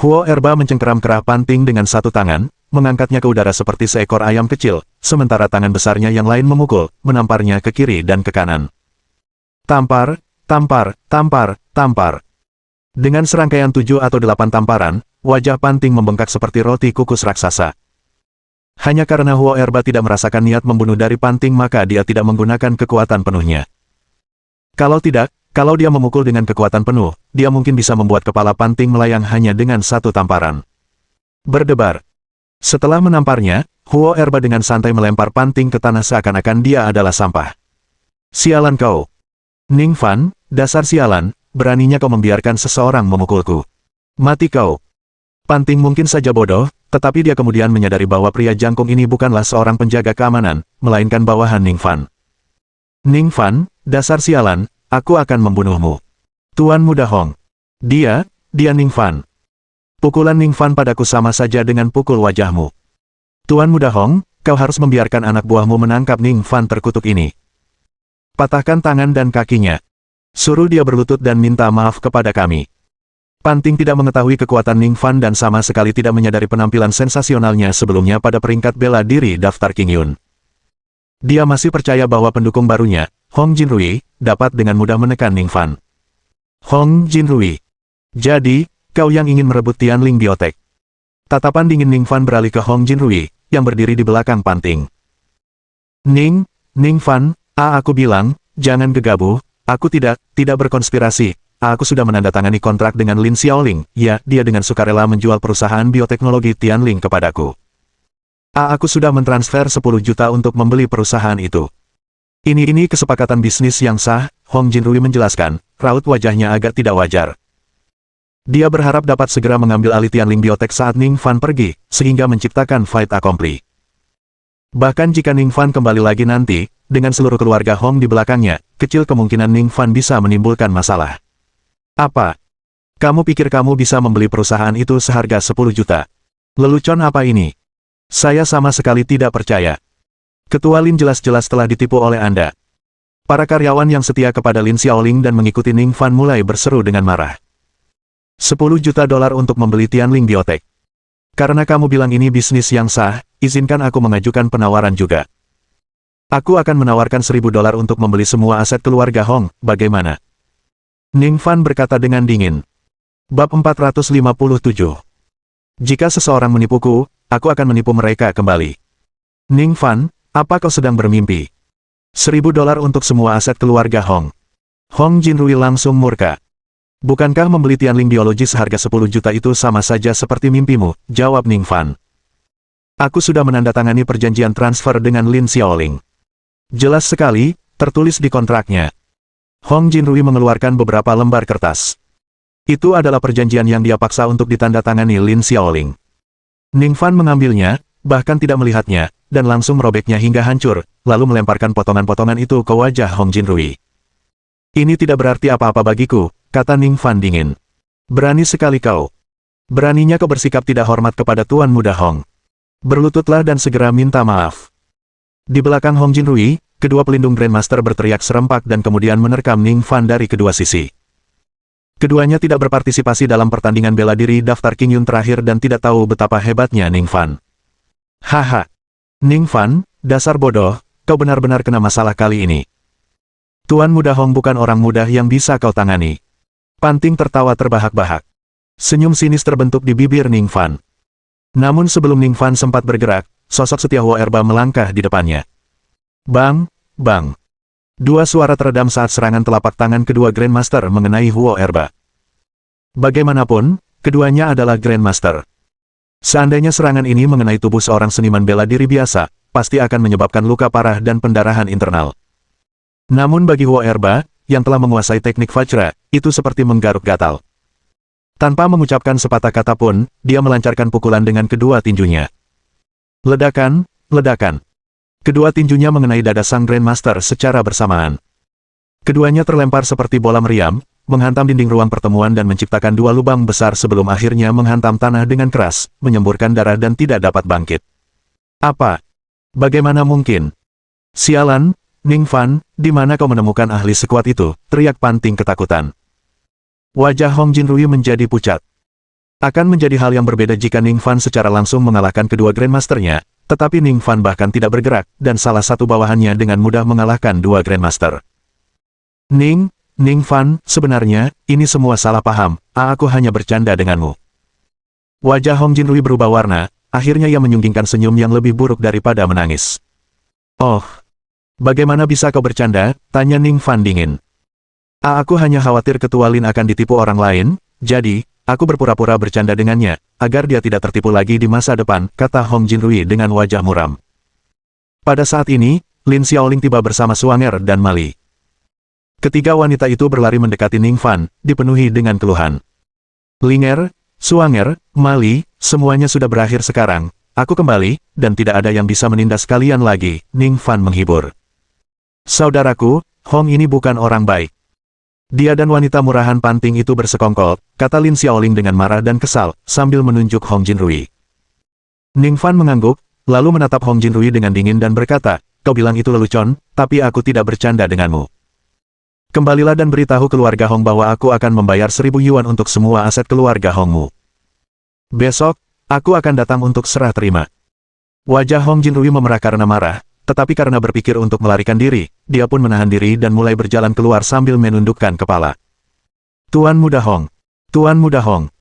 Huo Erba mencengkeram kerah Panting dengan satu tangan, mengangkatnya ke udara seperti seekor ayam kecil, sementara tangan besarnya yang lain memukul, menamparnya ke kiri dan ke kanan. Tampar, tampar, tampar, tampar. Dengan serangkaian 7 atau 8 tamparan, wajah Panting membengkak seperti roti kukus raksasa. Hanya karena Huo Erba tidak merasakan niat membunuh dari Panting maka dia tidak menggunakan kekuatan penuhnya. Kalau tidak, kalau dia memukul dengan kekuatan penuh, dia mungkin bisa membuat kepala Panting melayang hanya dengan satu tamparan. Berdebar. Setelah menamparnya, Huo Erba dengan santai melempar Panting ke tanah seakan-akan dia adalah sampah. Sialan kau! Ning Fan, dasar sialan, beraninya kau membiarkan seseorang memukulku. Mati kau! Panting mungkin saja bodoh, tetapi dia kemudian menyadari bahwa pria jangkung ini bukanlah seorang penjaga keamanan, melainkan bawahan Ning Fan. Ning Fan, dasar sialan, aku akan membunuhmu. Tuan Muda Hong. Dia Ning Fan. Pukulan Ning Fan padaku sama saja dengan pukul wajahmu. Tuan Muda Hong, kau harus membiarkan anak buahmu menangkap Ning Fan terkutuk ini. Patahkan tangan dan kakinya. Suruh dia berlutut dan minta maaf kepada kami. Panting tidak mengetahui kekuatan Ning Fan dan sama sekali tidak menyadari penampilan sensasionalnya sebelumnya pada peringkat bela diri daftar King Yun. Dia masih percaya bahwa pendukung barunya, Hong Jinrui, dapat dengan mudah menekan Ning Fan. Hong Jinrui. Jadi, kau yang ingin merebut Tianling Biotek. Tatapan dingin Ning Fan beralih ke Hong Jinrui, yang berdiri di belakang Panting. Ning Fan, aku bilang, jangan gegabah, aku tidak berkonspirasi. Aku sudah menandatangani kontrak dengan Lin Xiaoling, ya, dia dengan sukarela menjual perusahaan bioteknologi Tianling kepadaku. Aku sudah mentransfer 10 juta untuk membeli perusahaan itu. Ini kesepakatan bisnis yang sah, Hong Jinrui menjelaskan, raut wajahnya agak tidak wajar. Dia berharap dapat segera mengambil alih Tianling Biotech saat Ning Fan pergi, sehingga menciptakan fight accompli. Bahkan jika Ning Fan kembali lagi nanti, dengan seluruh keluarga Hong di belakangnya, kecil kemungkinan Ning Fan bisa menimbulkan masalah. Apa? Kamu pikir kamu bisa membeli perusahaan itu seharga 10 juta? Lelucon apa ini? Saya sama sekali tidak percaya. Ketua Lin jelas-jelas telah ditipu oleh Anda. Para karyawan yang setia kepada Lin Xiaoling dan mengikuti Ning Fan mulai berseru dengan marah. 10 juta dolar untuk membeli Tianling Biotech. Karena kamu bilang ini bisnis yang sah, izinkan aku mengajukan penawaran juga. Aku akan menawarkan 1.000 dolar untuk membeli semua aset keluarga Hong, bagaimana? Ning Fan berkata dengan dingin. Bab 457. Jika seseorang menipuku, aku akan menipu mereka kembali. Ning Fan, apa kau sedang bermimpi? 1.000 dolar untuk semua aset keluarga Hong. Hong Jinrui langsung murka. Bukankah membeli Tianling Biologi seharga 10 juta itu sama saja seperti mimpimu? Jawab Ning Fan. Aku sudah menandatangani perjanjian transfer dengan Lin Xiaoling. Jelas sekali, tertulis di kontraknya. Hong Jinrui mengeluarkan beberapa lembar kertas. Itu adalah perjanjian yang dia paksa untuk ditandatangani Lin Xiaoling. Ning Fan mengambilnya, bahkan tidak melihatnya, dan langsung merobeknya hingga hancur, lalu melemparkan potongan-potongan itu ke wajah Hong Jinrui. Ini tidak berarti apa-apa bagiku, kata Ning Fan dingin. Berani sekali kau. Beraninya kau bersikap tidak hormat kepada Tuan Muda Hong. Berlututlah dan segera minta maaf. Di belakang Hong Jinrui, kedua pelindung Grandmaster berteriak serempak dan kemudian menerkam Ning Fan dari kedua sisi. Keduanya tidak berpartisipasi dalam pertandingan bela diri daftar King Yun terakhir dan tidak tahu betapa hebatnya Ning Fan. Haha. Ning Fan, dasar bodoh, kau benar-benar kena masalah kali ini. Tuan Muda Hong bukan orang mudah yang bisa kau tangani. Panting tertawa terbahak-bahak. Senyum sinis terbentuk di bibir Ning Fan. Namun sebelum Ning Fan sempat bergerak, sosok setia Huo Erba melangkah di depannya. Bang, bang. Dua suara teredam saat serangan telapak tangan kedua Grandmaster mengenai Huo Erba. Bagaimanapun, keduanya adalah Grandmaster. Seandainya serangan ini mengenai tubuh seorang seniman bela diri biasa, pasti akan menyebabkan luka parah dan pendarahan internal. Namun bagi Huo Erba, yang telah menguasai teknik Vajra, itu seperti menggaruk gatal. Tanpa mengucapkan sepatah kata pun, dia melancarkan pukulan dengan kedua tinjunya. Ledakan, ledakan. Kedua tinjunya mengenai dada sang Grandmaster secara bersamaan. Keduanya terlempar seperti bola meriam, menghantam dinding ruang pertemuan dan menciptakan dua lubang besar sebelum akhirnya menghantam tanah dengan keras, menyemburkan darah dan tidak dapat bangkit. Apa? Bagaimana mungkin? Sialan, Ning Fan, di mana kau menemukan ahli sekuat itu? Teriak Panting ketakutan. Wajah Hong Jinrui menjadi pucat. Akan menjadi hal yang berbeda jika Ning Fan secara langsung mengalahkan kedua Grandmasternya, tetapi Ning Fan bahkan tidak bergerak, dan salah satu bawahannya dengan mudah mengalahkan dua Grandmaster. Ning Fan, sebenarnya, ini semua salah paham, aku hanya bercanda denganmu. Wajah Hong Jinrui berubah warna, akhirnya ia menyunggingkan senyum yang lebih buruk daripada menangis. Oh. Bagaimana bisa kau bercanda? Tanya Ning Fan dingin. Aku hanya khawatir Ketua Lin akan ditipu orang lain, jadi, aku berpura-pura bercanda dengannya, agar dia tidak tertipu lagi di masa depan, kata Hong Jinrui dengan wajah muram. Pada saat ini, Lin Xiaoling tiba bersama Suanger dan Mali. Ketiga wanita itu berlari mendekati Ning Fan, dipenuhi dengan keluhan. Linger, Suanger, Mali, semuanya sudah berakhir sekarang, aku kembali, dan tidak ada yang bisa menindas kalian lagi, Ning Fan menghibur. Saudaraku, Hong ini bukan orang baik. Dia dan wanita murahan Panting itu bersekongkol, kata Lin Xiaoling dengan marah dan kesal, sambil menunjuk Hong Jinrui. Ning Fan mengangguk, lalu menatap Hong Jinrui dengan dingin dan berkata, kau bilang itu lelucon, tapi aku tidak bercanda denganmu. Kembalilah dan beritahu keluarga Hong bahwa aku akan membayar 1.000 yuan untuk semua aset keluarga Hongmu. Besok, aku akan datang untuk serah terima. Wajah Hong Jinrui memerah karena marah, tetapi karena berpikir untuk melarikan diri, dia pun menahan diri dan mulai berjalan keluar sambil menundukkan kepala. Tuan Muda Hong. Tuan Muda Hong.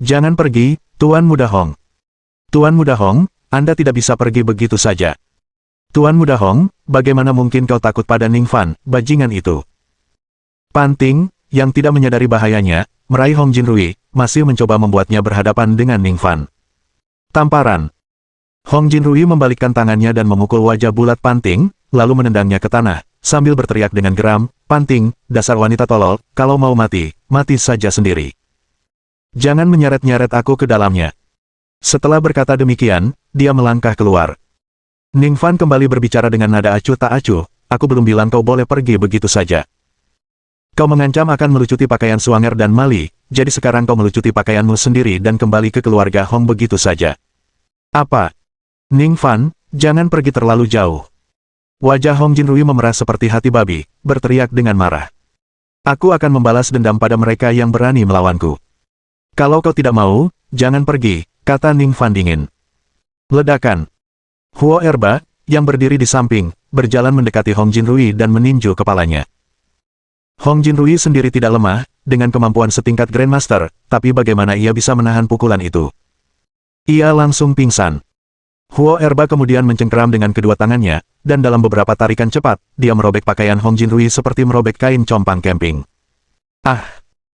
Jangan pergi, Tuan Muda Hong. Tuan Muda Hong, Anda tidak bisa pergi begitu saja. Tuan Muda Hong, bagaimana mungkin kau takut pada Ning Fan, bajingan itu? Panting, yang tidak menyadari bahayanya, meraih Hong Jinrui, masih mencoba membuatnya berhadapan dengan Ning Fan. Tamparan. Hong Jinrui membalikkan tangannya dan memukul wajah bulat Panting, lalu menendangnya ke tanah, sambil berteriak dengan geram, "Panting, dasar wanita tolol, kalau mau mati, mati saja sendiri. Jangan menyeret-nyeret aku ke dalamnya." Setelah berkata demikian, dia melangkah keluar. Ningfan kembali berbicara dengan nada acuh tak acuh, "Aku belum bilang kau boleh pergi begitu saja. Kau mengancam akan melucuti pakaian Swanger dan Mali, jadi sekarang kau melucuti pakaianmu sendiri dan kembali ke keluarga Hong begitu saja." "Apa? Ningfan, jangan pergi terlalu jauh." Wajah Hong Jinrui memerah seperti hati babi, berteriak dengan marah. "Aku akan membalas dendam pada mereka yang berani melawanku. Kalau kau tidak mau, jangan pergi," kata Ningfan dingin. Ledakan. Huo Erba, yang berdiri di samping, berjalan mendekati Hong Jinrui dan meninju kepalanya. Hong Jinrui sendiri tidak lemah, dengan kemampuan setingkat Grandmaster, tapi bagaimana ia bisa menahan pukulan itu? Ia langsung pingsan. Huo Erba kemudian mencengkeram dengan kedua tangannya, dan dalam beberapa tarikan cepat, dia merobek pakaian Hong Jinrui seperti merobek kain compang camping. "Ah!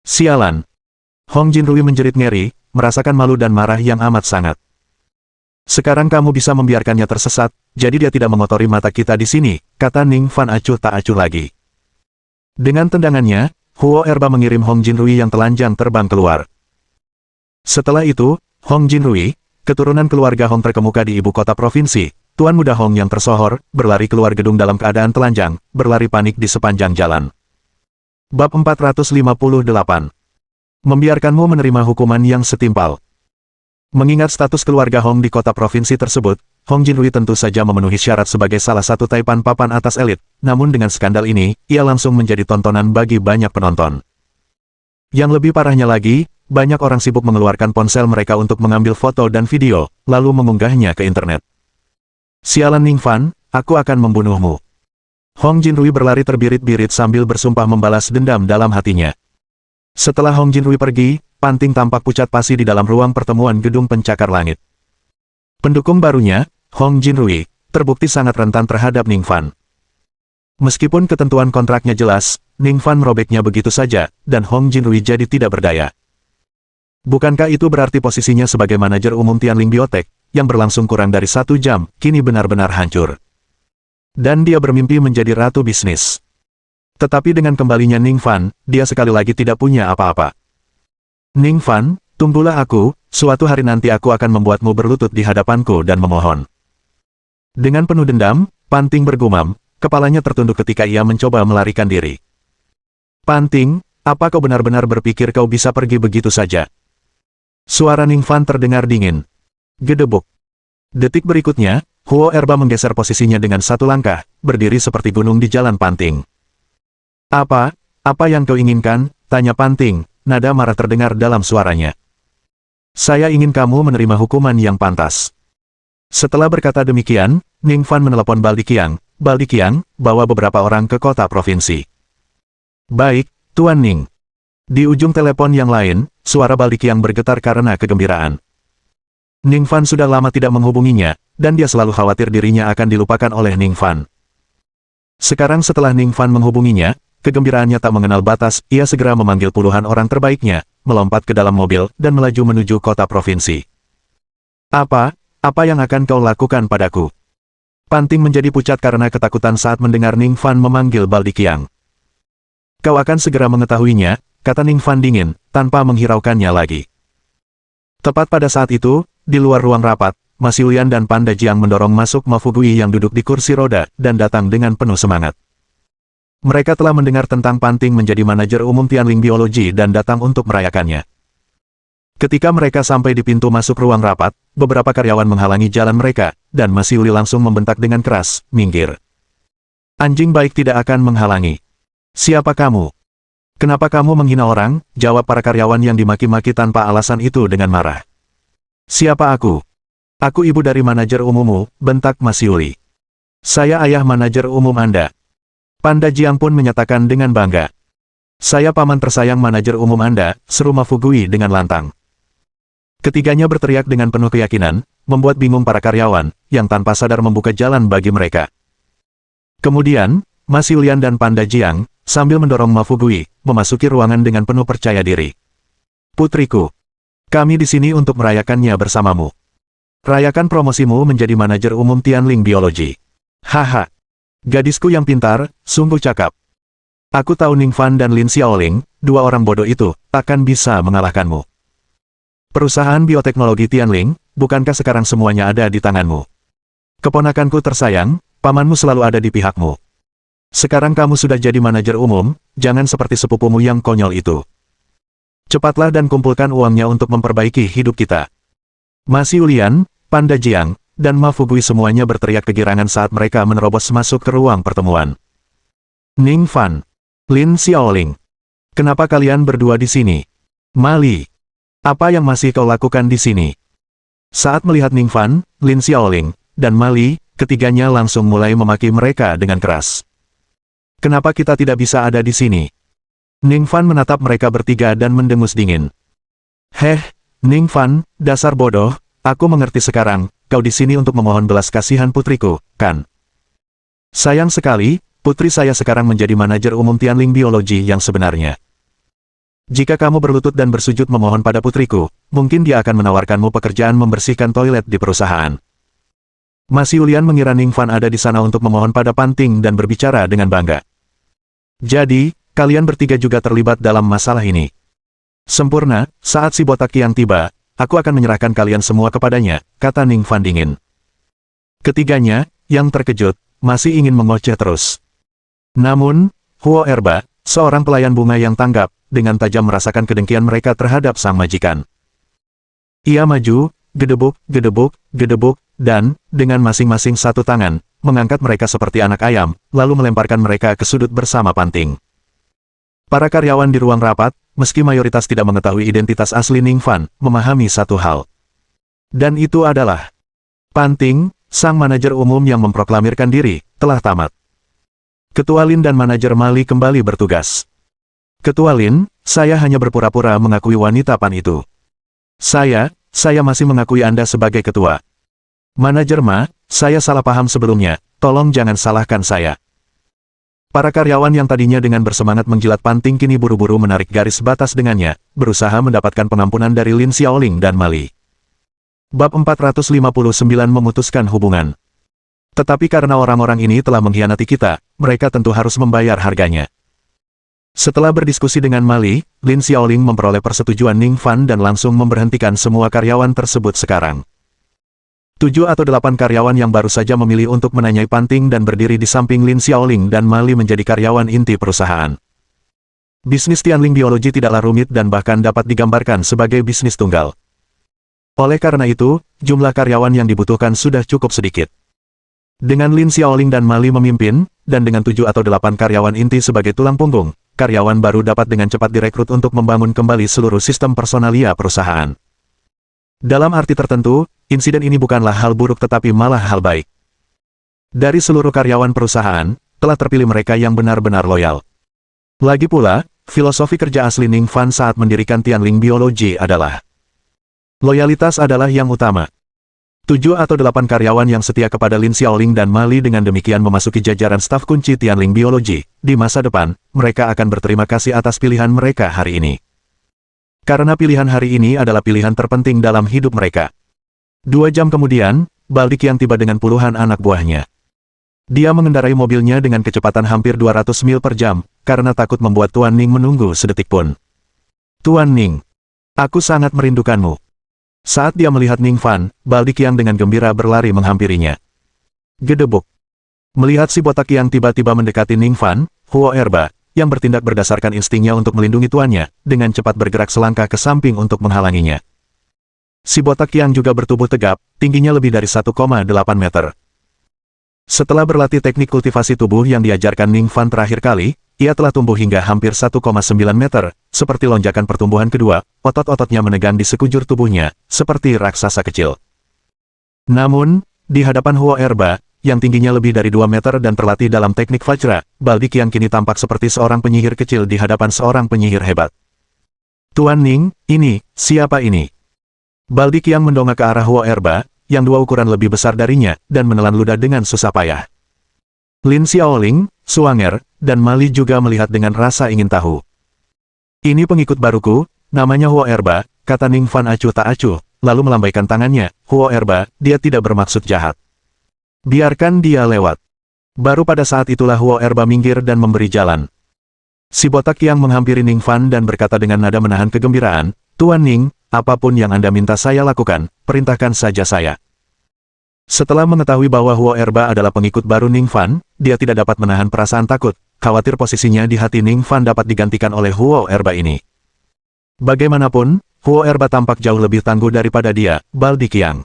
Sialan!" Hong Jinrui menjerit ngeri, merasakan malu dan marah yang amat sangat. "Sekarang kamu bisa membiarkannya tersesat, jadi dia tidak mengotori mata kita di sini," kata Ningfan acuh tak acuh lagi. Dengan tendangannya, Huo Erba mengirim Hong Jinrui yang telanjang terbang keluar. Setelah itu, Hong Jinrui, keturunan keluarga Hong terkemuka di ibu kota provinsi, Tuan Muda Hong yang tersohor, berlari keluar gedung dalam keadaan telanjang, berlari panik di sepanjang jalan. Bab 458. Membiarkanmu menerima hukuman yang setimpal. Mengingat status keluarga Hong di kota provinsi tersebut, Hong Jinrui tentu saja memenuhi syarat sebagai salah satu taipan papan atas elit, namun dengan skandal ini, ia langsung menjadi tontonan bagi banyak penonton. Yang lebih parahnya lagi, banyak orang sibuk mengeluarkan ponsel mereka untuk mengambil foto dan video, lalu mengunggahnya ke internet. "Sialan Ningfan, aku akan membunuhmu." Hong Jinrui berlari terbirit-birit sambil bersumpah membalas dendam dalam hatinya. Setelah Hong Jinrui pergi, Panting tampak pucat pasi di dalam ruang pertemuan gedung pencakar langit. Pendukung barunya, Hong Jinrui, terbukti sangat rentan terhadap Ningfan. Meskipun ketentuan kontraknya jelas, Ningfan merobeknya begitu saja, dan Hong Jinrui jadi tidak berdaya. Bukankah itu berarti posisinya sebagai manajer umum Tianling Biotech, yang berlangsung kurang dari 1 jam, kini benar-benar hancur. Dan dia bermimpi menjadi ratu bisnis. Tetapi dengan kembalinya Ningfan, dia sekali lagi tidak punya apa-apa. "Ningfan, tunggulah aku, suatu hari nanti aku akan membuatmu berlutut di hadapanku dan memohon." Dengan penuh dendam, Panting bergumam, kepalanya tertunduk ketika ia mencoba melarikan diri. "Panting, apa kau benar-benar berpikir kau bisa pergi begitu saja?" Suara Ningfan terdengar dingin. Gedebuk. Detik berikutnya, Huo Erba menggeser posisinya dengan satu langkah, berdiri seperti gunung di jalan Panting. Apa yang kau inginkan?" tanya Panting, nada marah terdengar dalam suaranya. "Saya ingin kamu menerima hukuman yang pantas." Setelah berkata demikian, Ningfan menelepon Baldikiang, bawa beberapa orang ke kota provinsi." "Baik, Tuan Ning." Di ujung telepon yang lain, suara Baldikiang bergetar karena kegembiraan. Ningfan sudah lama tidak menghubunginya, dan dia selalu khawatir dirinya akan dilupakan oleh Ningfan. Sekarang setelah Ningfan menghubunginya, kegembiraannya tak mengenal batas, ia segera memanggil puluhan orang terbaiknya, melompat ke dalam mobil, dan melaju menuju kota provinsi. Apa yang akan kau lakukan padaku?" Panting menjadi pucat karena ketakutan saat mendengar Ningfan memanggil Baldikiang. "Kau akan segera mengetahuinya," kata Ningfan dingin, tanpa menghiraukannya lagi. Tepat pada saat itu, di luar ruang rapat, Ma Xiulian dan Panda Jiang mendorong masuk Ma Fugui yang duduk di kursi roda, dan datang dengan penuh semangat. Mereka telah mendengar tentang Panting menjadi manajer umum Tianling Biologi dan datang untuk merayakannya. Ketika mereka sampai di pintu masuk ruang rapat, beberapa karyawan menghalangi jalan mereka, dan Ma Xiuli langsung membentak dengan keras, "Minggir! Anjing baik tidak akan menghalangi. Siapa kamu? Kenapa kamu menghina orang?" jawab para karyawan yang dimaki-maki tanpa alasan itu dengan marah. "Siapa aku? Aku ibu dari manajer umummu," bentak Ma Xiuli. "Saya ayah manajer umum Anda." Panda Jiang pun menyatakan dengan bangga. "Saya paman tersayang manajer umum Anda," seru Ma Fugui dengan lantang. Ketiganya berteriak dengan penuh keyakinan, membuat bingung para karyawan, yang tanpa sadar membuka jalan bagi mereka. Kemudian, Ma Xiulian dan Panda Jiang, sambil mendorong Ma Fugui, memasuki ruangan dengan penuh percaya diri. "Putriku, kami di sini untuk merayakannya bersamamu. Rayakan promosimu menjadi manajer umum Tianling Biologi." "Haha. Gadisku yang pintar, sungguh cakap. Aku tahu Ning Fan dan Lin Xiaoling, dua orang bodoh itu, akan bisa mengalahkanmu. Perusahaan bioteknologi Tianling, bukankah sekarang semuanya ada di tanganmu? Keponakanku tersayang, pamanmu selalu ada di pihakmu. Sekarang kamu sudah jadi manajer umum, jangan seperti sepupumu yang konyol itu. Cepatlah dan kumpulkan uangnya untuk memperbaiki hidup kita. Ma Xiulian, Panda Jiang, dan Ma Fugui semuanya berteriak kegirangan saat mereka menerobos masuk ke ruang pertemuan. Ning Fan, Lin Xiaoling, kenapa kalian berdua di sini? Ma Li, apa yang masih kau lakukan di sini? Saat melihat Ning Fan, Lin Xiaoling, dan Ma Li, ketiganya langsung mulai memaki mereka dengan keras. Kenapa kita tidak bisa ada di sini? Ning Fan menatap mereka bertiga dan mendengus dingin. Heh, Ning Fan, dasar bodoh, aku mengerti sekarang, kau di sini untuk memohon belas kasihan putriku, kan? Sayang sekali, putri saya sekarang menjadi manajer umum Tianling Biologi yang sebenarnya. Jika kamu berlutut dan bersujud memohon pada putriku, mungkin dia akan menawarkanmu pekerjaan membersihkan toilet di perusahaan. Ma Xiulian mengira Ning Fan ada di sana untuk memohon pada Panting dan berbicara dengan bangga. Jadi, kalian bertiga juga terlibat dalam masalah ini. Sempurna, saat si botak yang tiba, aku akan menyerahkan kalian semua kepadanya, kata Ning Fan dingin. Ketiganya, yang terkejut, masih ingin mengoceh terus. Namun, Huo Erba, seorang pelayan bunga yang tanggap, dengan tajam merasakan kedengkian mereka terhadap sang majikan. Ia maju, gedebuk, gedebuk, gedebuk, dan, dengan masing-masing satu tangan, mengangkat mereka seperti anak ayam, lalu melemparkan mereka ke sudut bersama Panting. Para karyawan di ruang rapat, meski mayoritas tidak mengetahui identitas asli Ning Fan, memahami satu hal. Dan itu adalah Panting, sang manajer umum yang memproklamirkan diri, telah tamat. Ketua Lin dan manajer Ma Li kembali bertugas. Ketua Lin, saya hanya berpura-pura mengakui wanita Pan itu. Saya masih mengakui Anda sebagai ketua. Manajer Ma, saya salah paham sebelumnya, tolong jangan salahkan saya. Para karyawan yang tadinya dengan bersemangat menjilat Panting kini buru-buru menarik garis batas dengannya, berusaha mendapatkan pengampunan dari Lin Xiaoling dan Ma Li. Bab 459 memutuskan hubungan. Tetapi karena orang-orang ini telah mengkhianati kita, mereka tentu harus membayar harganya. Setelah berdiskusi dengan Ma Li, Lin Xiaoling memperoleh persetujuan Ning Fan dan langsung memberhentikan semua karyawan tersebut sekarang. 7 atau 8 karyawan yang baru saja memilih untuk menanyai Panting dan berdiri di samping Lin Xiaoling dan Ma Li menjadi karyawan inti perusahaan. Bisnis Tianling Biologi tidaklah rumit dan bahkan dapat digambarkan sebagai bisnis tunggal. Oleh karena itu, jumlah karyawan yang dibutuhkan sudah cukup sedikit. Dengan Lin Xiaoling dan Ma Li memimpin, dan dengan 7 atau 8 karyawan inti sebagai tulang punggung, karyawan baru dapat dengan cepat direkrut untuk membangun kembali seluruh sistem personalia perusahaan. Dalam arti tertentu, insiden ini bukanlah hal buruk tetapi malah hal baik. Dari seluruh karyawan perusahaan, telah terpilih mereka yang benar-benar loyal. Lagi pula, filosofi kerja asli Ning Fan saat mendirikan Tianling Biologi adalah loyalitas adalah yang utama. 7 atau 8 karyawan yang setia kepada Lin Xiaoling dan Ma Li dengan demikian memasuki jajaran staf kunci Tianling Biologi. Di masa depan, mereka akan berterima kasih atas pilihan mereka hari ini. Karena pilihan hari ini adalah pilihan terpenting dalam hidup mereka. 2 jam kemudian, Baldi Qiang tiba dengan puluhan anak buahnya. Dia mengendarai mobilnya dengan kecepatan hampir 200 mil per jam, karena takut membuat Tuan Ning menunggu sedetik pun. Tuan Ning, aku sangat merindukanmu. Saat dia melihat Ning Fan, Baldi Qiang dengan gembira berlari menghampirinya. Gedebuk. Melihat si botak yang tiba-tiba mendekati Ning Fan, Huo Erba, yang bertindak berdasarkan instingnya untuk melindungi tuannya, dengan cepat bergerak selangkah ke samping untuk menghalanginya. Si botak yang juga bertubuh tegap, tingginya lebih dari 1,8 meter. Setelah berlatih teknik kultivasi tubuh yang diajarkan Ning Fan terakhir kali, ia telah tumbuh hingga hampir 1,9 meter, seperti lonjakan pertumbuhan kedua, otot-ototnya menegang di sekujur tubuhnya, seperti raksasa kecil. Namun, di hadapan Huo Erba, yang tingginya lebih dari 2 meter dan terlatih dalam teknik Vajra, Baldi Qiang kini tampak seperti seorang penyihir kecil di hadapan seorang penyihir hebat. Tuan Ning, siapa ini? Baldi Qiang mendongak ke arah Huo Erba, yang 2 ukuran lebih besar darinya, dan menelan ludah dengan susah payah. Lin Xiaoling, Suanger, dan Ma Li juga melihat dengan rasa ingin tahu. Ini pengikut baruku, namanya Huo Erba, kata Ning Fan acuh tak acuh, lalu melambaikan tangannya. Huo Erba, dia tidak bermaksud jahat. Biarkan dia lewat. Baru pada saat itulah Huo Erba minggir dan memberi jalan. Si botak yang menghampiri Ning Fan dan berkata dengan nada menahan kegembiraan, "Tuan Ning, apapun yang Anda minta saya lakukan, perintahkan saja saya." Setelah mengetahui bahwa Huo Erba adalah pengikut baru Ning Fan, dia tidak dapat menahan perasaan takut, khawatir posisinya di hati Ning Fan dapat digantikan oleh Huo Erba ini. Bagaimanapun, Huo Erba tampak jauh lebih tangguh daripada dia, Baldi Qiang.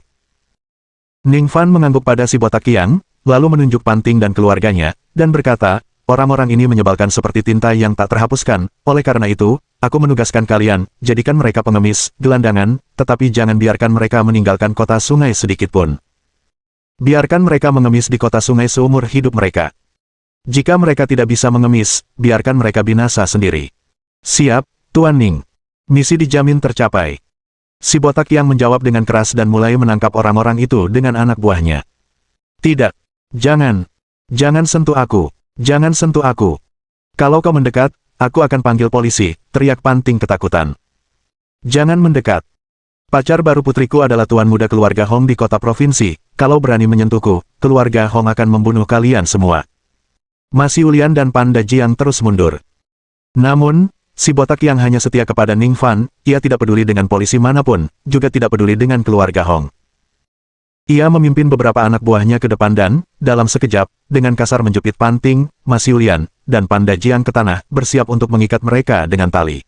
Ning Fan mengangguk pada si botak Qiang, lalu menunjuk Panting dan keluarganya, dan berkata, "Orang-orang ini menyebalkan seperti tinta yang tak terhapuskan, oleh karena itu, aku menugaskan kalian, jadikan mereka pengemis, gelandangan, tetapi jangan biarkan mereka meninggalkan kota sungai sedikitpun. Biarkan mereka mengemis di kota sungai seumur hidup mereka. Jika mereka tidak bisa mengemis, biarkan mereka binasa sendiri." "Siap, Tuan Ning. Misi dijamin tercapai." Si botak yang menjawab dengan keras dan mulai menangkap orang-orang itu dengan anak buahnya. "Tidak. Jangan. Jangan sentuh aku. Jangan sentuh aku. Kalau kau mendekat, aku akan panggil polisi," teriak Panting ketakutan. "Jangan mendekat. Pacar baru putriku adalah tuan muda keluarga Hong di kota provinsi, kalau berani menyentuhku, keluarga Hong akan membunuh kalian semua." Ma Xiulian dan Panda Jiang terus mundur. Namun, si botak yang hanya setia kepada Ning Fan, ia tidak peduli dengan polisi manapun, juga tidak peduli dengan keluarga Hong. Ia memimpin beberapa anak buahnya ke depan dan, dalam sekejap, dengan kasar menjepit Panting, Ma Xiulian, dan Panda Jiang ke tanah, bersiap untuk mengikat mereka dengan tali.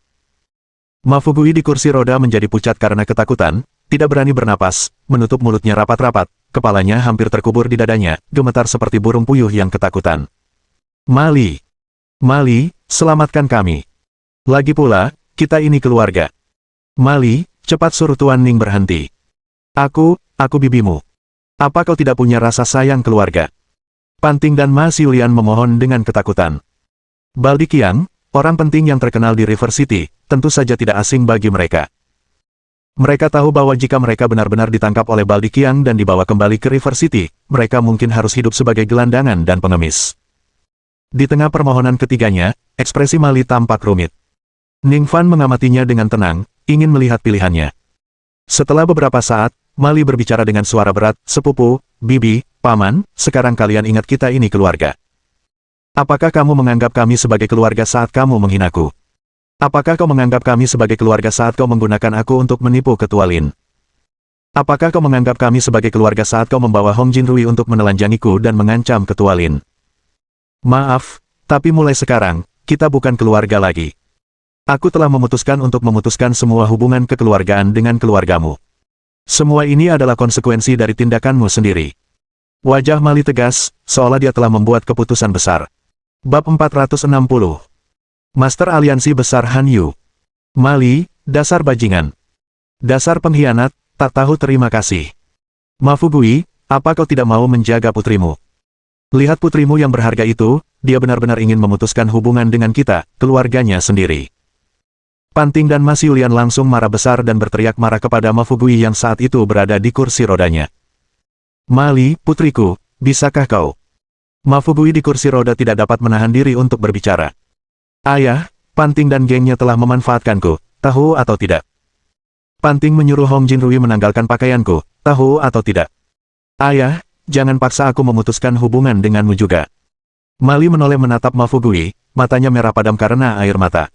Ma Fugui di kursi roda menjadi pucat karena ketakutan, tidak berani bernapas, menutup mulutnya rapat-rapat, kepalanya hampir terkubur di dadanya, gemetar seperti burung puyuh yang ketakutan. "Mali! Mali, selamatkan kami. Lagi pula, kita ini keluarga. Mali, cepat suruh Tuan Ning berhenti. Aku bibimu. Apa kau tidak punya rasa sayang keluarga?" Panting dan Ma Xiulian memohon dengan ketakutan. Baldi Qiang, orang penting yang terkenal di River City, tentu saja tidak asing bagi mereka. Mereka tahu bahwa jika mereka benar-benar ditangkap oleh Baldi Qiang dan dibawa kembali ke River City, mereka mungkin harus hidup sebagai gelandangan dan pengemis. Di tengah permohonan ketiganya, ekspresi Mali tampak rumit. Ning Fan mengamatinya dengan tenang, ingin melihat pilihannya. Setelah beberapa saat, Mali berbicara dengan suara berat, "Sepupu, bibi, paman, sekarang kalian ingat kita ini keluarga. Apakah kamu menganggap kami sebagai keluarga saat kamu menghinaku? Apakah kau menganggap kami sebagai keluarga saat kau menggunakan aku untuk menipu Ketua Lin? Apakah kau menganggap kami sebagai keluarga saat kau membawa Hong Jinrui untuk menelanjangiku dan mengancam Ketua Lin? Maaf, tapi mulai sekarang, kita bukan keluarga lagi. Aku telah memutuskan untuk memutuskan semua hubungan kekeluargaan dengan keluargamu. Semua ini adalah konsekuensi dari tindakanmu sendiri." Wajah Mali tegas, seolah dia telah membuat keputusan besar. Bab 460. Master Aliansi Besar Han Yu. "Mali, dasar bajingan. Dasar pengkhianat, tak tahu terima kasih. Ma Fugui, apa kau tidak mau menjaga putrimu? Lihat putrimu yang berharga itu, dia benar-benar ingin memutuskan hubungan dengan kita, keluarganya sendiri." Panting dan Ma Xiulian langsung marah besar dan berteriak marah kepada Ma Fugui yang saat itu berada di kursi rodanya. "Mali, putriku, bisakah kau?" Ma Fugui di kursi roda tidak dapat menahan diri untuk berbicara. "Ayah, Panting dan gengnya telah memanfaatkanku, tahu atau tidak? Panting menyuruh Hong Jinrui menanggalkan pakaianku, tahu atau tidak? Ayah, jangan paksa aku memutuskan hubungan denganmu juga." Mali menoleh menatap Ma Fugui, matanya merah padam karena air mata.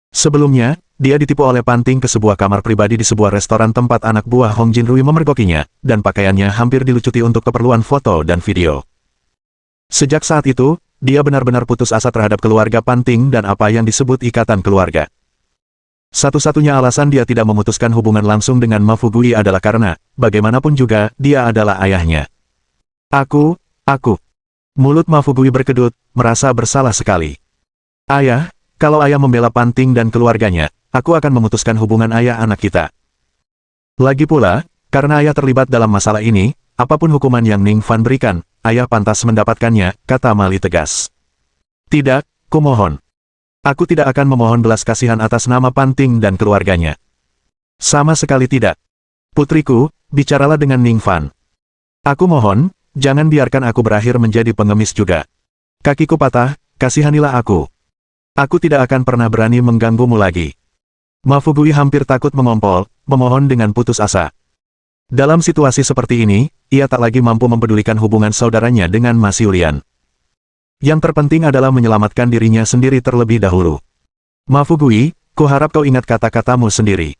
Sebelumnya, dia ditipu oleh Panting ke sebuah kamar pribadi di sebuah restoran tempat anak buah Hong Jinrui memergokinya, dan pakaiannya hampir dilucuti untuk keperluan foto dan video. Sejak saat itu, dia benar-benar putus asa terhadap keluarga Panting dan apa yang disebut ikatan keluarga. Satu-satunya alasan dia tidak memutuskan hubungan langsung dengan Ma Fugui adalah karena, bagaimanapun juga, dia adalah ayahnya. Aku. Mulut Ma Fugui berkedut, merasa bersalah sekali. "Ayah, kalau ayah membela Panting dan keluarganya, aku akan memutuskan hubungan ayah anak kita. Lagi pula, karena ayah terlibat dalam masalah ini, apapun hukuman yang Ning Fan berikan, ayah pantas mendapatkannya," kata Mali tegas. "Tidak, kumohon. Aku tidak akan memohon belas kasihan atas nama Panting dan keluarganya. Sama sekali tidak. Putriku, bicaralah dengan Ning Fan. Aku mohon, jangan biarkan aku berakhir menjadi pengemis juga. Kakiku patah, kasihanilah aku. Aku tidak akan pernah berani mengganggumu lagi." Ma Fugui hampir takut mengompol, memohon dengan putus asa. Dalam situasi seperti ini, ia tak lagi mampu mempedulikan hubungan saudaranya dengan Mas Yulian. Yang terpenting adalah menyelamatkan dirinya sendiri terlebih dahulu. Ma Fugui, kuharap kau ingat kata-katamu sendiri.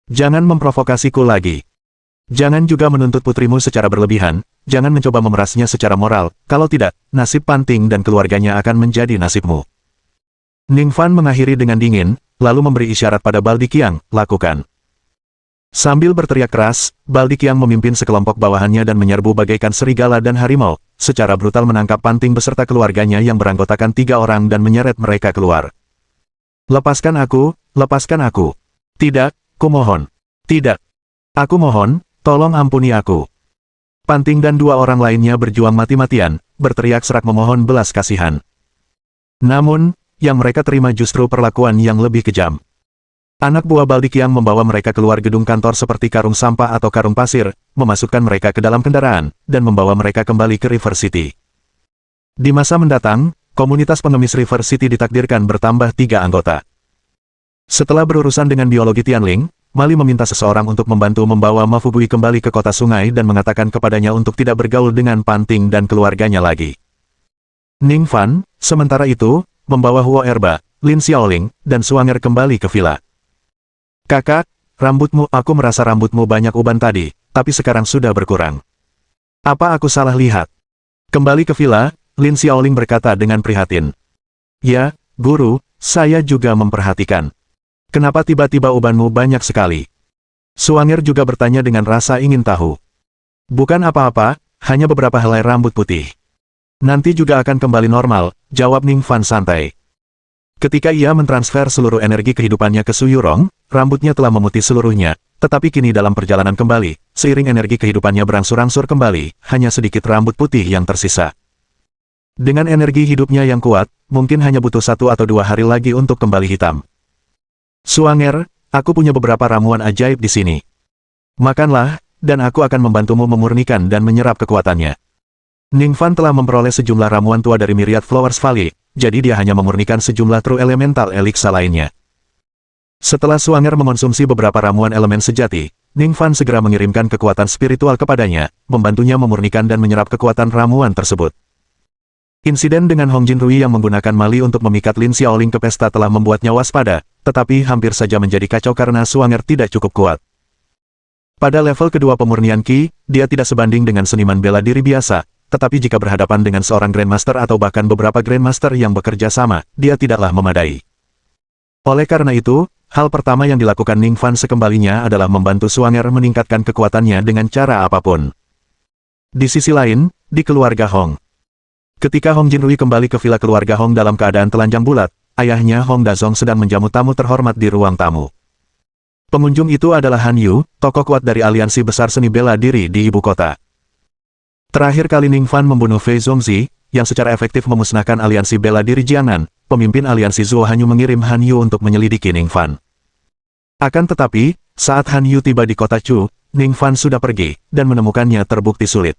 Jangan memprovokasiku lagi. Jangan juga menuntut putrimu secara berlebihan, jangan mencoba memerasnya secara moral, kalau tidak, nasib Panting dan keluarganya akan menjadi nasibmu. Ning Fan mengakhiri dengan dingin, lalu memberi isyarat pada Baldi Qiang, lakukan. Sambil berteriak keras, Baldi Qiang memimpin sekelompok bawahannya dan menyerbu bagaikan serigala dan harimau, secara brutal menangkap Panting beserta keluarganya yang beranggotakan 3 orang dan menyeret mereka keluar. Lepaskan aku, lepaskan aku. Tidak, kumohon. Tidak. Aku mohon, tolong ampuni aku. Panting dan 2 orang lainnya berjuang mati-matian, berteriak serak memohon belas kasihan. Namun, yang mereka terima justru perlakuan yang lebih kejam. Anak buah Baldi Qiang membawa mereka keluar gedung kantor seperti karung sampah atau karung pasir, memasukkan mereka ke dalam kendaraan, dan membawa mereka kembali ke River City. Di masa mendatang, komunitas pengemis River City ditakdirkan bertambah 3 anggota. Setelah berurusan dengan biologi Tianling, Mali meminta seseorang untuk membantu membawa Ma Fugui kembali ke kota sungai dan mengatakan kepadanya untuk tidak bergaul dengan Panting dan keluarganya lagi. Ning Fan, sementara itu, membawa Huo Erba, Lin Xiaoling, dan Suanger kembali ke villa. Kakak, aku merasa rambutmu banyak uban tadi, tapi sekarang sudah berkurang. Apa aku salah lihat? Kembali ke villa, Lin Xiaoling berkata dengan prihatin. Ya, guru, saya juga memperhatikan. Kenapa tiba-tiba ubanmu banyak sekali? Suanger juga bertanya dengan rasa ingin tahu. Bukan apa-apa, hanya beberapa helai rambut putih. Nanti juga akan kembali normal, jawab Ning Fan santai. Ketika ia mentransfer seluruh energi kehidupannya ke Su Yurong, rambutnya telah memutih seluruhnya, tetapi kini dalam perjalanan kembali, seiring energi kehidupannya berangsur-angsur kembali, hanya sedikit rambut putih yang tersisa. Dengan energi hidupnya yang kuat, mungkin hanya butuh 1 atau 2 hari lagi untuk kembali hitam. Suanger, aku punya beberapa ramuan ajaib di sini. Makanlah, dan aku akan membantumu memurnikan dan menyerap kekuatannya. Ning Fan telah memperoleh sejumlah ramuan tua dari Myriad Flowers Valley, jadi dia hanya memurnikan sejumlah True Elemental Elixir lainnya. Setelah Suanger mengonsumsi beberapa ramuan elemen sejati, Ning Fan segera mengirimkan kekuatan spiritual kepadanya, membantunya memurnikan dan menyerap kekuatan ramuan tersebut. Insiden dengan Hong Jinrui yang menggunakan Mali untuk memikat Lin Xiaoling ke pesta telah membuatnya waspada, tetapi hampir saja menjadi kacau karena Suanger tidak cukup kuat. Pada level kedua pemurnian Qi, dia tidak sebanding dengan seniman bela diri biasa, tetapi jika berhadapan dengan seorang Grandmaster atau bahkan beberapa Grandmaster yang bekerja sama, dia tidaklah memadai. Oleh karena itu, hal pertama yang dilakukan Ning Fan sekembalinya adalah membantu Suanger meningkatkan kekuatannya dengan cara apapun. Di sisi lain, di keluarga Hong. Ketika Hong Jinrui kembali ke villa keluarga Hong dalam keadaan telanjang bulat, ayahnya Hong Dazong sedang menjamu tamu terhormat di ruang tamu. Pengunjung itu adalah Han Yu, tokoh kuat dari aliansi besar seni bela diri di ibu kota. Terakhir kali Ning Fan membunuh Fei Zongzi, yang secara efektif memusnahkan aliansi bela diri Jiangnan, pemimpin aliansi Zhuo Hanyu mengirim Han Yu untuk menyelidiki Ning Fan. Akan tetapi, saat Han Yu tiba di kota Chu, Ning Fan sudah pergi, dan menemukannya terbukti sulit.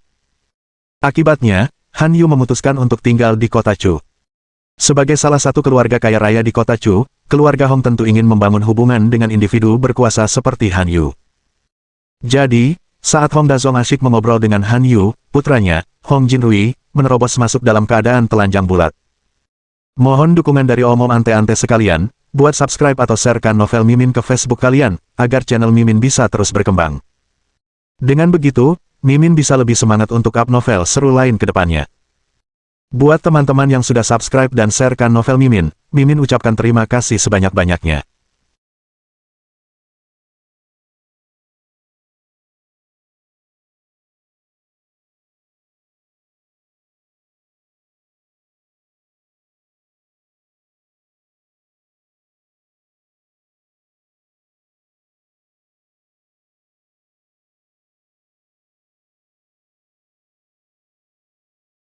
Akibatnya, Han Yu memutuskan untuk tinggal di kota Chu. Sebagai salah satu keluarga kaya raya di kota Chu, keluarga Hong tentu ingin membangun hubungan dengan individu berkuasa seperti Han Yu. Jadi, saat Hong Dazong asyik mengobrol dengan Han Yu, putranya, Hong Jinrui, menerobos masuk dalam keadaan telanjang bulat. Mohon dukungan dari omom ante-ante sekalian, buat subscribe atau sharekan novel Mimin ke Facebook kalian, agar channel Mimin bisa terus berkembang. Dengan begitu, Mimin bisa lebih semangat untuk up novel seru lain ke depannya. Buat teman-teman yang sudah subscribe dan sharekan novel Mimin, Mimin ucapkan terima kasih sebanyak-banyaknya.